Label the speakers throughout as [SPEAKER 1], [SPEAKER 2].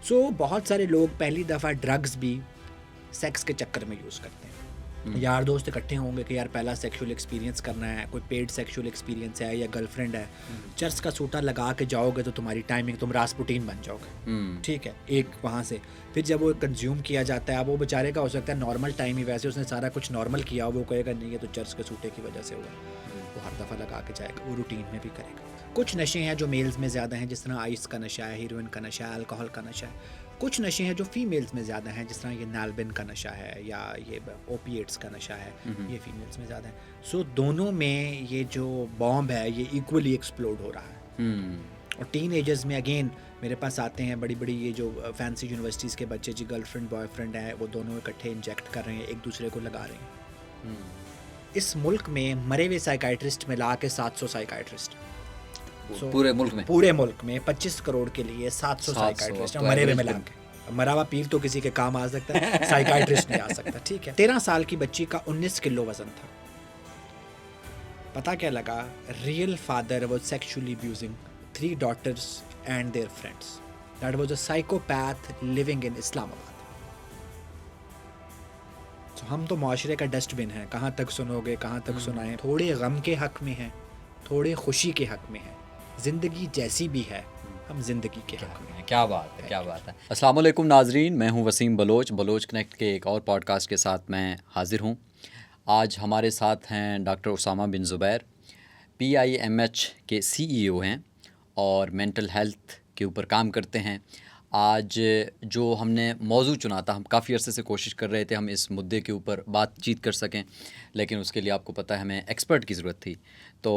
[SPEAKER 1] सो बहुत सारे लोग पहली दफ़ा ड्रग्स भी सेक्स के चक्कर में यूज़ करते हैं। यार दोस्त इकट्ठे होंगे कि यार पहला सेक्सुअल एक्सपीरियंस करना है, कोई पेड सेक्सुअल एक्सपीरियंस है या गर्लफ्रेंड है, चर्च का सूटा लगा के जाओगे तो तुम्हारी टाइमिंग, तुम रास्पुटीन बन जाओगे। ठीक है, एक वहाँ से फिर जब वो कंज्यूम किया जाता है, अब वो बेचारे का हो सकता है नॉर्मल टाइम ही, वैसे उसने सारा कुछ नॉर्मल किया, वो कहेगा नहीं है तो चर्च के सूटे की वजह से हुआ, वो हर दफ़ा लगा के जाएगा, वो रूटीन में भी करेगा। कुछ नशे हैं जो मेल्स में ज़्यादा हैं, जिस तरह आइस का नशा है, हीरोइन का नशा है, अल्कोहल का नशा है। कुछ नशे हैं जो फीमेल्स में ज़्यादा हैं, जिस तरह ये नाल्बिन का नशा है या ये ओपिएट्स का नशा है, ये फीमेल्स में ज़्यादा है। सो दोनों में ये जो बॉम्ब है ये इक्वली एक्सप्लोड हो रहा है। और टीन एजर्स में अगेन मेरे पास आते हैं बड़ी बड़ी ये जो फैंसी यूनिवर्सिटीज़ के बच्चे, जी गर्लफ्रेंड बॉयफ्रेंड है, वो दोनों इकट्ठे इंजेक्ट कर रहे हैं, एक दूसरे को लगा रहे हैं। इस मुल्क में मरे हुए साइकाइट्रिस्ट मिला के 700 साइकाइट्रिस्ट,
[SPEAKER 2] पूरे
[SPEAKER 1] मुल्क में 25 करोड़ के लिए 700 साइकाइट्रिस्ट मरे हुए मिला के। मरा हुआ पीर तो किसी के काम आ सकता है, साइकाइट्रिस्ट नहीं आ सकता। ठीक है, 13 साल की बच्ची का 19 किलो वजन था। पता क्या लगा, real father was sexually abusing 3 daughters and their friends. That was a psychopath living in Islamabad. तो हम तो मुआशरे का डस्टबिन है, कहाँ तक सुनोगे, कहाँ तक सुनाएं। थोड़े गम के हक में हैं, थोड़े खुशी के हक में हैं, जिंदगी जैसी भी है हम जिंदगी के हक में हैं।
[SPEAKER 2] क्या बात है, क्या बात है। अस्सलाम वालेकुम नाजरीन, मैं हूं वसीम बलोच कनेक्ट के एक और पॉडकास्ट के साथ मैं हाजिर हूं। आज हमारे साथ हैं डॉक्टर उसामा बिन ज़ुबैर, PIMH के CEO हैं और मेंटल हेल्थ के ऊपर काम करते हैं। आज जो हमने मौजू चुना था, हम काफ़ी अरसे से कोशिश कर रहे थे हम इस मुद्दे के ऊपर बातचीत कर सकें, लेकिन उसके लिए आपको पता है हमें एक्सपर्ट की ज़रूरत थी। तो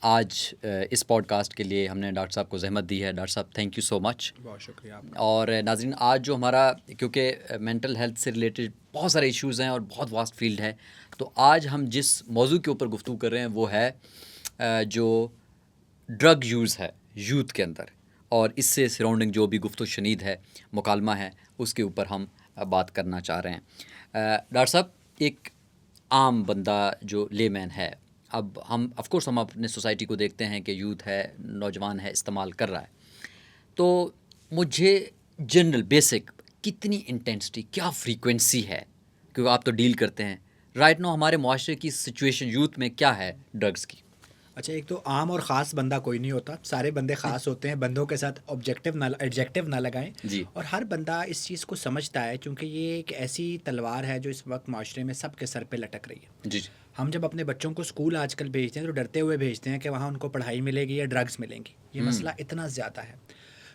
[SPEAKER 2] आज इस पॉडकास्ट के लिए हमने डॉक्टर साहब को ज़हमत दी है। डॉक्टर साहब, थैंक यू सो मच।
[SPEAKER 1] बहुत शुक्रिया आपका।
[SPEAKER 2] और नाज़रीन, आज जो हमारा, क्योंकि मेंटल हेल्थ से रिलेटेड बहुत सारे इश्यूज़ हैं और बहुत वास्ट फील्ड है, तो आज हम जिस मौजू के ऊपर गुफ्तगू कर रहे हैं वो है जो ड्रग यूज़ है यूथ के अंदर, और इससे सराउंडिंग जो भी गुफ्तो शनीद है, मुकालमा है, उसके ऊपर हम बात करना चाह रहे हैं। डॉक्टर साहब, एक आम बंदा जो लेमैन है, अब हम ऑफ कोर्स हम अपने सोसाइटी को देखते हैं कि यूथ है, नौजवान है, इस्तेमाल कर रहा है, तो मुझे जनरल बेसिक कितनी इंटेंसिटी, क्या फ्रीक्वेंसी है, क्योंकि आप तो डील करते हैं राइट नाउ, हमारे मुआशरे की सिचुएशन यूथ में क्या है ड्रग्स की?
[SPEAKER 1] अच्छा, एक तो आम और ख़ास बंदा कोई नहीं होता, सारे बंदे ख़ास होते हैं। बंदों के साथ एडजेक्टिव ना लगाएं
[SPEAKER 2] जी।
[SPEAKER 1] और हर बंदा इस चीज़ को समझता है, क्योंकि ये एक ऐसी तलवार है जो इस वक्त माशरे में सबके सर पे लटक रही है।
[SPEAKER 2] जी।
[SPEAKER 1] हम जब अपने बच्चों को स्कूल आजकल भेजते हैं तो डरते हुए भेजते हैं कि वहाँ उनको पढ़ाई मिलेगी या ड्रग्स मिलेंगी। ये मसला इतना ज़्यादा है।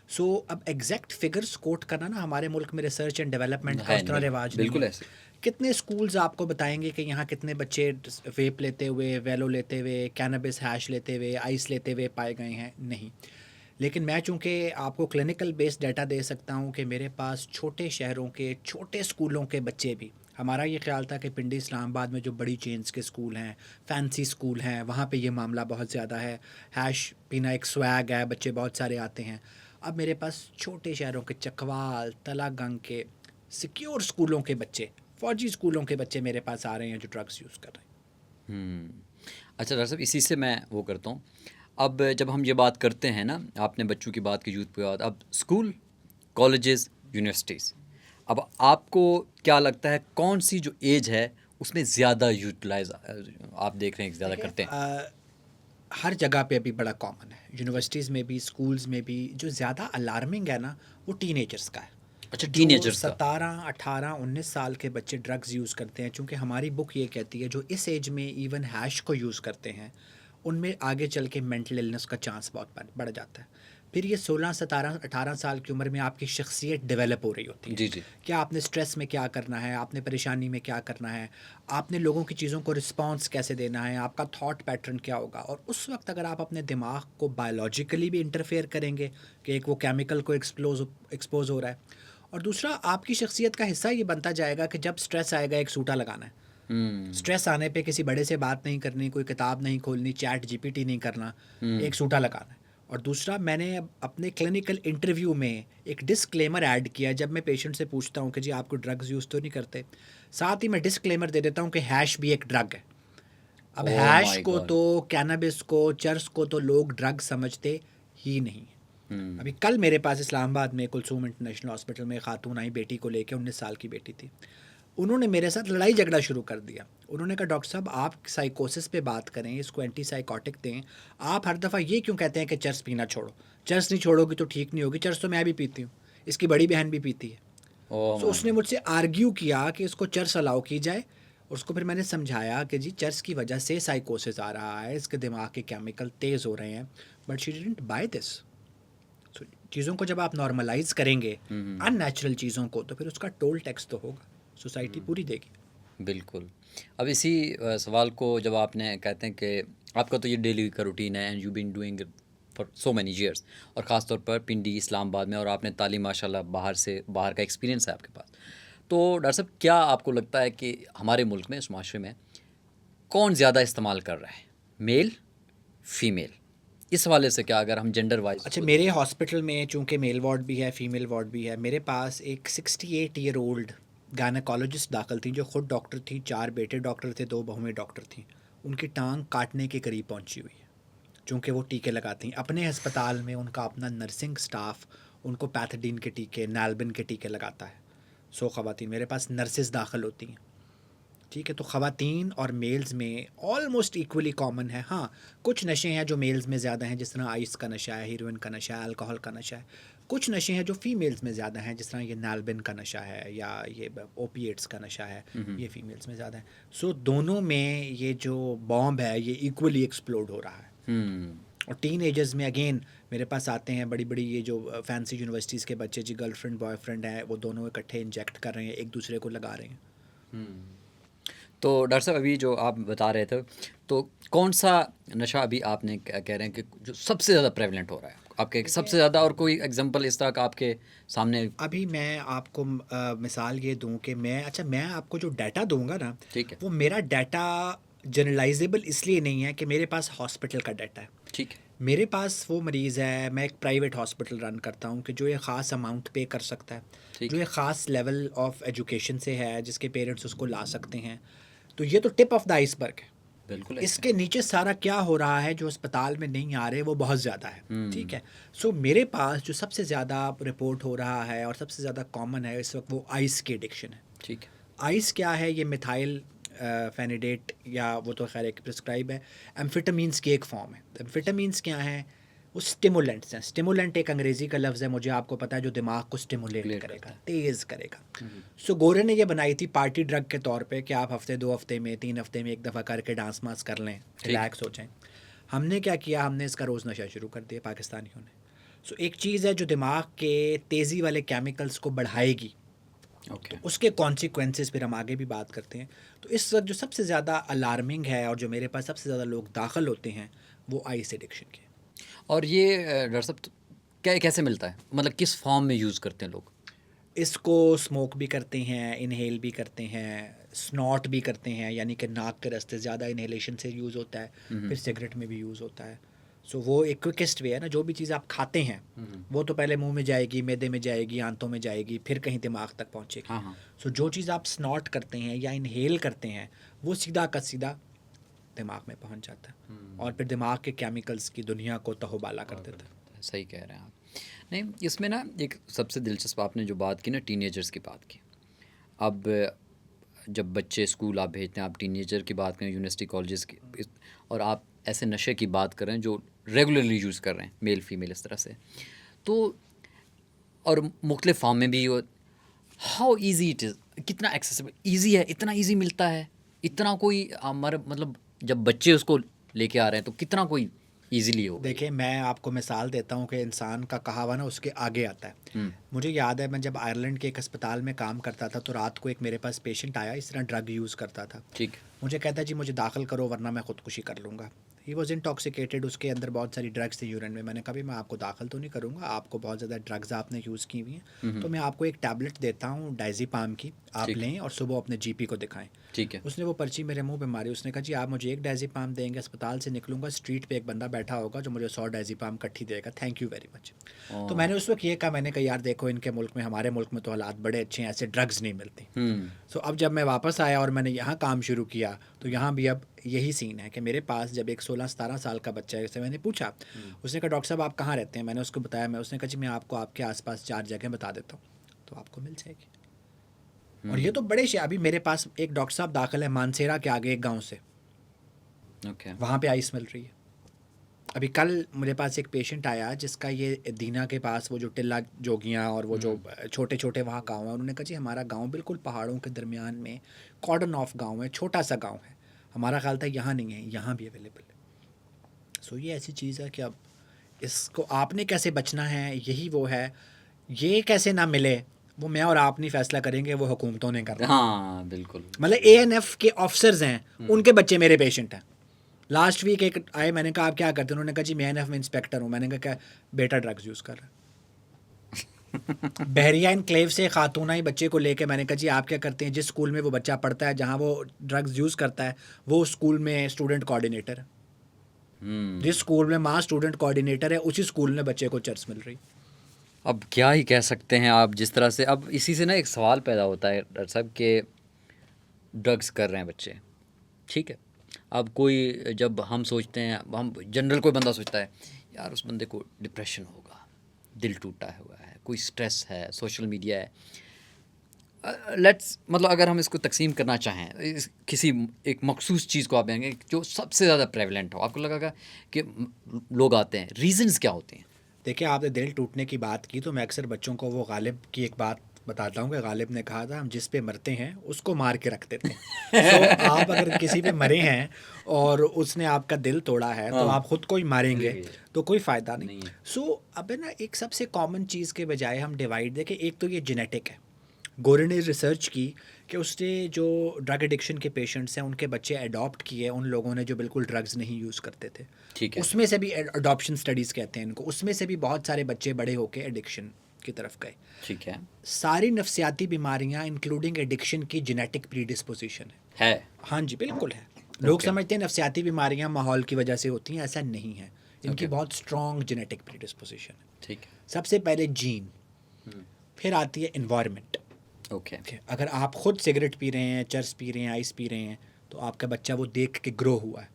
[SPEAKER 1] सो अब एग्जैक्ट फिगर्स कोट करना ना, हमारे मुल्क में रिसर्च एंड डेवलपमेंट का उतना रिवाज नहीं
[SPEAKER 2] बिल्कुल
[SPEAKER 1] है।
[SPEAKER 2] ऐसे
[SPEAKER 1] कितने स्कूल्स आपको बताएंगे कि यहाँ कितने बच्चे वेप लेते हुए, वेलो लेते हुए, कैनबिस हैश लेते हुए, आइस लेते हुए पाए गए हैं? नहीं। लेकिन मैं चूँकि आपको क्लिनिकल बेस्ड डाटा दे सकता हूँ कि मेरे पास छोटे शहरों के छोटे स्कूलों के बच्चे भी, हमारा ये ख्याल था कि पिंडी इस्लामाबाद में जो बड़ी चेंज के स्कूल हैं, फैंसी स्कूल हैं, वहाँ पे ये मामला बहुत ज़्यादा है। हैश पीना एक स्वैग है, बच्चे बहुत सारे आते हैं। अब मेरे पास छोटे शहरों के चकवाल, तलागंग के सिक्योर स्कूलों के बच्चे, फौजी स्कूलों के बच्चे मेरे पास आ रहे हैं जो ड्रग्स यूज़ कर रहे हैं।
[SPEAKER 2] अच्छा डॉक्टर साहब, इसी से मैं वो करता हूँ। अब जब हम ये बात करते हैं ना, आपने बच्चों की बात की, यूथ की बात, अब स्कूल, कॉलेजेस, यूनिवर्सिटीज़, अब आपको क्या लगता है कौन सी जो एज है उसमें ज़्यादा यूटिलाइज आप देख रहे हैं ज़्यादा करते हैं?
[SPEAKER 1] हर जगह पे अभी बड़ा कॉमन है, यूनिवर्सिटीज़ में भी, स्कूल्स में भी। जो ज़्यादा अलार्मिंग है ना, वो टीनेजर्स का है।
[SPEAKER 2] अच्छा, टीनेजर्स का।
[SPEAKER 1] 17, 18, 19 साल के बच्चे ड्रग्स यूज़ करते हैं, क्योंकि हमारी बुक ये कहती है जो इस एज में इवन हैश को यूज़ करते हैं उनमें आगे चल के मेंटल इलनेस का चांस बहुत बढ़ जाता है। फिर ये 16, 17, 18 साल की उम्र में आपकी शख्सियत डेवलप हो रही होती है।
[SPEAKER 2] जी जी।
[SPEAKER 1] क्या आपने स्ट्रेस में क्या करना है, आपने परेशानी में क्या करना है, आपने लोगों की चीज़ों को रिस्पॉन्स कैसे देना है, आपका थॉट पैटर्न क्या होगा। और उस वक्त अगर आप अपने दिमाग को बायोलॉजिकली भी इंटरफेयर करेंगे कि एक वो केमिकल को एक्सपोज हो रहा है, और दूसरा आपकी शख्सियत का हिस्सा ये बनता जाएगा कि जब स्ट्रेस आएगा एक सूटा लगाना है। स्ट्रेस आने पे किसी बड़े से बात नहीं करनी, कोई किताब नहीं खोलनी, चैट GPT नहीं करना, एक सूटा लगाना है। और दूसरा, मैंने अपने क्लिनिकल इंटरव्यू में एक डिस्क्लेमर ऐड किया। जब मैं पेशेंट से पूछता हूँ कि जी आपको ड्रग्स यूज़ तो नहीं करते, साथ ही मैं डिस्क्लेमर दे देता हूँ कि हैश भी एक ड्रग है। अब हैश को तो, कैनबिस को, चर्स को तो लोग ड्रग समझते ही नहीं। अभी कल मेरे पास इस्लामाबाद में कुलसूम इंटरनेशनल हॉस्पिटल में खातून आई बेटी को लेके, 19 साल की बेटी थी। उन्होंने मेरे साथ लड़ाई झगड़ा शुरू कर दिया। उन्होंने कहा डॉक्टर साहब आप साइकोसिस पे बात करें, इसको एंटी साइकोटिक दें, आप हर दफ़ा ये क्यों कहते हैं कि चर्स पीना छोड़ो, चर्स नहीं छोड़ोगी तो ठीक नहीं होगी, चर्स तो मैं भी पीती हूँ, इसकी बड़ी बहन भी पीती है। तो उसने मुझसे आर्ग्यू किया कि इसको चर्स अलाउ की जाए। उसको फिर मैंने समझाया कि जी चर्स की वजह से साइकोसिस आ रहा है, इसके दिमाग के केमिकल तेज़ हो रहे हैं, but she didn't buy this. तो चीज़ों को जब आप नॉर्मलाइज करेंगे अननेचुरल चीज़ों को, तो फिर उसका टोल टैक्स तो होगा, सोसाइटी पूरी देगी।
[SPEAKER 2] बिल्कुल। अब इसी सवाल को जब आपने कहते हैं कि आपका तो ये डेली का रूटीन है and you been doing for so many years, और ख़ास तौर पर पिंडी इस्लामाबाद में, और आपने तालीम माशाल्लाह बाहर का एक्सपीरियंस है आपके पास। तो डॉक्टर साहब क्या आपको लगता है कि हमारे मुल्क में, इस माशरे में कौन ज़्यादा इस्तेमाल कर रहा है, मेल फीमेल? इस हवाले से क्या, अगर हम जेंडर वाइज।
[SPEAKER 1] अच्छा, मेरे हॉस्पिटल में चूँकि मेल वार्ड भी है फीमेल वार्ड भी है, मेरे पास एक 68 ईयर ओल्ड गायनेकोलॉजिस्ट दाखिल थी जो ख़ुद डॉक्टर थी, 4 बेटे डॉक्टर थे, 2 बहुएं डॉक्टर थीं। उनकी टांग काटने के करीब पहुंची हुई है, चूँकि वो टीके लगाती हैं अपने अस्पताल में। उनका अपना नर्सिंग स्टाफ उनको पैथोडीन के टीके, नाल्बिन के टीके लगाता है। 100 ख़वातीन मेरे पास नर्सेज दाखिल होती हैं, ठीक है। तो ख़वातीन और मेल्स में ऑलमोस्ट इक्वली कॉमन है। हाँ, कुछ नशे हैं जो मेल्स में ज़्यादा हैं, जिस तरह आइस का नशा है, हीरोइन का नशा है, अल्कोहल का नशा है। कुछ नशे हैं जो फीमेल्स में ज़्यादा हैं, जिस तरह ये नाल्बिन का नशा है या ये ओपिएट्स का नशा है, ये फीमेल्स में ज़्यादा है। सो दोनों में ये जो बॉम्ब है ये इक्वली एक्सप्लोड हो रहा है। और टीन एजर्स में अगेन मेरे पास आते हैं बड़ी बड़ी ये जो फैंसी यूनिवर्सिटीज़ के बच्चे, जी गर्लफ्रेंड बॉयफ्रेंड है, वो दोनों इकट्ठे इंजेक्ट कर रहे हैं, एक दूसरे को लगा रहे हैं।
[SPEAKER 2] तो डॉक्टर साहब अभी जो आप बता रहे थे, तो कौन सा नशा अभी आपने कह रहे हैं कि जो सबसे ज़्यादा प्रेवलेंट हो रहा है आपके, सबसे ज़्यादा, और कोई एग्जांपल इस तरह का आपके सामने?
[SPEAKER 1] अभी मैं आपको मिसाल ये दूं कि मैं आपको जो डाटा दूंगा ना,
[SPEAKER 2] ठीक है,
[SPEAKER 1] वो मेरा डाटा जनरलाइजेबल इसलिए नहीं है कि मेरे पास हॉस्पिटल का डाटा है।
[SPEAKER 2] ठीक है,
[SPEAKER 1] मेरे पास वो मरीज़ है, मैं एक प्राइवेट हॉस्पिटल रन करता हूँ कि जो ये ख़ास अमाउंट पे कर सकता है,
[SPEAKER 2] ठीक
[SPEAKER 1] जो ये ख़ास लेवल ऑफ एजुकेशन से है, जिसके पेरेंट्स उसको ला सकते हैं। तो ये तो टिप ऑफ द आइसबर्ग है।
[SPEAKER 2] बिल्कुल ऐसे।
[SPEAKER 1] इसके नीचे सारा क्या हो रहा है जो अस्पताल में नहीं आ रहे, वो बहुत ज़्यादा है, ठीक है। सो मेरे पास जो सबसे ज़्यादा रिपोर्ट हो रहा है और सबसे ज़्यादा कॉमन है इस वक्त, वो आइस की एडिक्शन है।
[SPEAKER 2] ठीक है,
[SPEAKER 1] आइस क्या है? ये मिथाइल फेनिडेट, या वो तो खैर एक प्रिस्क्राइब है, एम्फेटामीन्स की एक फॉर्म है। एम्फेटामीन्स क्या है? वो स्टिमुलेंट्स हैं। स्टिमुलेंट एक अंग्रेज़ी का लफ्ज़ है, मुझे आपको पता है, जो दिमाग को स्टिमुलेट
[SPEAKER 2] Stimulate
[SPEAKER 1] करेगा,
[SPEAKER 2] करता
[SPEAKER 1] तेज़ करेगा। सो गोरे ने ये बनाई थी पार्टी ड्रग के तौर पे कि आप हफ्ते 2 हफ्ते में 3 हफ्ते में एक दफ़ा करके डांस मांस कर लें, रिलैक्स हो जाएं। हमने क्या किया, हमने इसका रोज़ नशा शुरू कर दिया पाकिस्तानियों ने। सो एक चीज़ है जो दिमाग के तेज़ी वाले केमिकल्स को बढ़ाएगी,
[SPEAKER 2] ओके,
[SPEAKER 1] उसके कॉन्सिक्वेंसेस फिर हम आगे भी बात करते हैं। तो इस वक्त जो सबसे ज़्यादा अलार्मिंग है और जो मेरे पास सबसे ज़्यादा लोग दाखिल होते हैं, वो आइस एडिक्शन के।
[SPEAKER 2] और ये डॉक्टर साहब क्या, कैसे मिलता है, मतलब किस फॉर्म में यूज़ करते हैं लोग?
[SPEAKER 1] इसको स्मोक भी करते हैं, इनहेल भी करते हैं, स्नॉट भी करते हैं, यानी कि नाक के रास्ते ज़्यादा इनहेलेशन से यूज़ होता है, फिर सिगरेट में भी यूज़ होता है। सो वो एक क्विकेस्ट वे है ना, जो भी चीज़ आप खाते हैं वो तो पहले मुंह में जाएगी, मैदे में जाएगी, आंतों में जाएगी, फिर कहीं दिमाग तक पहुंचेगी।
[SPEAKER 2] हाँ।
[SPEAKER 1] सो जो चीज़ आप स्नॉट करते हैं या इनहेल करते हैं, वो सीधा का सीधा दिमाग में पहुंच जाता है और फिर दिमाग के केमिकल्स की दुनिया को तहोबाला कर देता है।
[SPEAKER 2] सही कह रहे हैं आप। नहीं, इसमें ना एक सबसे दिलचस्प आपने जो बात की ना, टीनेजर्स की बात की। अब जब बच्चे स्कूल आप भेजते हैं, आप टीनेजर की बात करें, यूनिवर्सिटी कॉलेजेस की, और आप ऐसे नशे की बात कर रहे हैं जो रेगुलरली यूज़ कर रहे हैं, मेल फीमेल इस तरह से, तो और मुख्तलिफ फॉर्म में भी। हाउ ईजी इट इज़, कितना एक्सेसिबल, ईजी है, इतना ईजी मिलता है, इतना कोई हमारे मतलब जब बच्चे उसको लेके आ रहे हैं तो कितना कोई ईजीली हो?
[SPEAKER 1] देखिए, मैं आपको मिसाल देता हूँ कि इंसान का कहावा ना उसके आगे आता है। मुझे याद है, मैं जब आयरलैंड के एक अस्पताल में काम करता था, तो रात को एक मेरे पास पेशेंट आया, इस तरह ड्रग यूज़ करता था।
[SPEAKER 2] ठीक।
[SPEAKER 1] मुझे कहता जी मुझे दाखिल करो वरना मैं ख़ुदकुशी कर लूँगा। ही वॉज इंटॉक्सिकेटेड, उसके अंदर बहुत सारी ड्रग्स थी यूरिन में। मैंने कहा भी मैं आपको दाखिल तो नहीं करूँगा, आपको बहुत ज़्यादा ड्रग्स आपने यूज़ की हुई हैं, तो मैं आपको एक टैबलेट देता हूँ डायज़ेपाम की, आप लें और सुबह अपने जीपी को दिखाएं।
[SPEAKER 2] ठीक है।
[SPEAKER 1] उसने वो पर्ची मेरे मुंह पे मारी, उसने कहा जी आप मुझे एक डायज़ेपाम देंगे, अस्पताल से निकलूंगा, स्ट्रीट पे एक बंदा बैठा होगा जो मुझे 100 डायज़ेपाम इकट्ठी देगा, थैंक यू वेरी मच। तो मैंने उस वक्त ये कहा, मैंने कहा यार देखो, इनके मुल्क में, हमारे मुल्क में तो हालात बड़े अच्छे हैं, ऐसे ड्रग्स नहीं मिलती। सो अब जब मैं वापस आया और मैंने यहाँ काम शुरू किया, तो यहाँ भी अब यही सीन है कि मेरे पास जब एक 16-17 साल का बच्चा है, जैसे मैंने पूछा, उसने कहा डॉक्टर साहब आप कहाँ रहते हैं, मैंने उसको बताया, उसने कहा जी मैं आपको आपके आसपास 4 जगह बता देता हूँ, तो आपको मिल जाएगी। और ये तो बड़े अभी मेरे पास एक डॉक्टर साहब दाखिल है मानसेरा के आगे एक गाँव से,
[SPEAKER 2] ओके।
[SPEAKER 1] वहाँ पे आइस मिल रही है। अभी कल मेरे पास एक पेशेंट आया जिसका ये दीना के पास वो जो टिल्ला जोगियाँ और वो जो छोटे छोटे वहाँ गांव है, उन्होंने कहा जी हमारा गांव बिल्कुल पहाड़ों के दरमियान में कॉर्डन ऑफ गांव है, छोटा सा गांव है, हमारा ख्याल था यहाँ नहीं है, यहाँ भी अवेलेबल है। सो ये ऐसी चीज़ है कि अब इसको आपने कैसे बचना है, यही वो है, ये कैसे ना मिले वो मैं और आप नहीं फैसला करेंगे, वो हुकूमतों ने करना।
[SPEAKER 2] हाँ बिल्कुल।
[SPEAKER 1] मतलब ANF के ऑफिसर्स हैं, उनके बच्चे मेरे पेशेंट हैं। लास्ट वीक एक आए, मैंने कहा आप क्या करते हैं, उन्होंने कहा जी मैं ANF में इंस्पेक्टर हूँ। मैंने कहा क्या, बेटा ड्रग्स यूज़ कर रहा है। बहरिया इनक्लेव से खातूना ही बच्चे को लेके मैंने कहा जी आप क्या करते हैं, जिस स्कूल में वो बच्चा पढ़ता है जहाँ वो ड्रग्स यूज़ करता है वो स्कूल में स्टूडेंट कोऑर्डिनेटर है। जिस स्कूल में माँ स्टूडेंट कोऑर्डिनेटर है उसी स्कूल में बच्चे को चर्च मिल रही।
[SPEAKER 2] अब क्या ही कह सकते हैं आप, जिस तरह से अब इसी से ना एक सवाल पैदा होता है डॉक्टर साहब कि ड्रग्स कर रहे हैं बच्चे, ठीक है। अब कोई जब हम सोचते हैं, हम जनरल कोई बंदा सोचता है यार उस बंदे को डिप्रेशन होगा, दिल टूटा हुआ है, कोई स्ट्रेस है, सोशल मीडिया है, लेट्स मतलब अगर हम इसको तकसीम करना चाहें किसी एक मखसूस चीज़ को आप देंगे जो सबसे ज़्यादा प्रेवलेंट हो, आपको लगेगा कि लोग आते हैं, रीजंस क्या होते हैं?
[SPEAKER 1] देखिए आपने दिल टूटने की बात की तो मैं अक्सर बच्चों को वो गालिब की एक बात बताता हूँ कि गालिब ने कहा था हम जिस पे मरते हैं उसको मार के रख देते हैं। तो आप अगर किसी पे मरे हैं और उसने आपका दिल तोड़ा है तो आप खुद को ही मारेंगे तो कोई फ़ायदा नहीं। सो अब है ना, एक सबसे कॉमन चीज़ के बजाय हम डिवाइड देखें, एक तो ये जेनेटिक है। गोरे ने रिसर्च की कि उसने जो ड्रग एडिक्शन के पेशेंट्स हैं उनके बच्चे अडॉप्ट किए उन लोगों ने जो बिल्कुल ड्रग्स नहीं यूज़ करते थे,
[SPEAKER 2] ठीक है।
[SPEAKER 1] उसमें से भी अडॉप्शन स्टडीज़ कहते हैं इनको, उसमें से भी बहुत सारे बच्चे बड़े होके एडिक्शन की तरफ गए।
[SPEAKER 2] ठीक है।
[SPEAKER 1] सारी नफ्सियाती बीमारियां इंक्लूडिंग एडिक्शन की जेनेटिक प्रीडिस्पोजिशन है। हाँ जी बिल्कुल है। लोग समझते हैं नफ्सियाती बीमारियां माहौल की वजह से होती हैं, ऐसा नहीं है, इनकी बहुत स्ट्रॉन्ग जेनेटिक प्रीडिस्पोजिशन है।
[SPEAKER 2] ठीक है।
[SPEAKER 1] सबसे पहले जीन, फिर आती है इन्वायरमेंट।
[SPEAKER 2] ओके।
[SPEAKER 1] अगर आप खुद सिगरेट पी रहे हैं, चर्स पी रहे हैं, आइस पी रहे हैं तो आपका बच्चा वो देख के ग्रो हुआ है,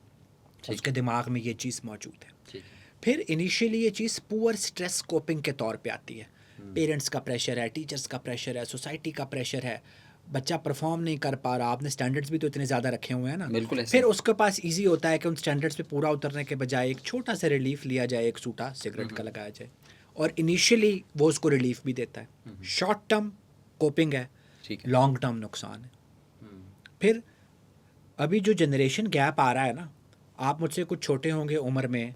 [SPEAKER 1] उसके दिमाग में ये चीज़ मौजूद है।
[SPEAKER 2] ठीक।
[SPEAKER 1] फिर इनिशियली ये चीज़ पुअर स्ट्रेस कोपिंग के तौर पे आती है, पेरेंट्स का प्रेशर है, टीचर्स का प्रेशर है, सोसाइटी का प्रेशर है, बच्चा परफॉर्म नहीं कर पा रहा, आपने स्टैंडर्ड्स भी तो इतने ज़्यादा रखे हुए हैं ना,
[SPEAKER 2] बिल्कुल ऐसे।
[SPEAKER 1] फिर उसके पास इजी होता है कि उन स्टैंडर्ड्स पे पूरा उतरने के बजाय एक छोटा सा रिलीफ लिया जाए, एक सूटा सिगरेट का लगाया जाए, और इनिशियली वो उसको रिलीफ भी देता है। शॉर्ट टर्म कोपिंग है, लॉन्ग टर्म नुकसान है। फिर अभी जो जनरेशन गैप आ रहा है ना, आप मुझसे कुछ छोटे होंगे उम्र में,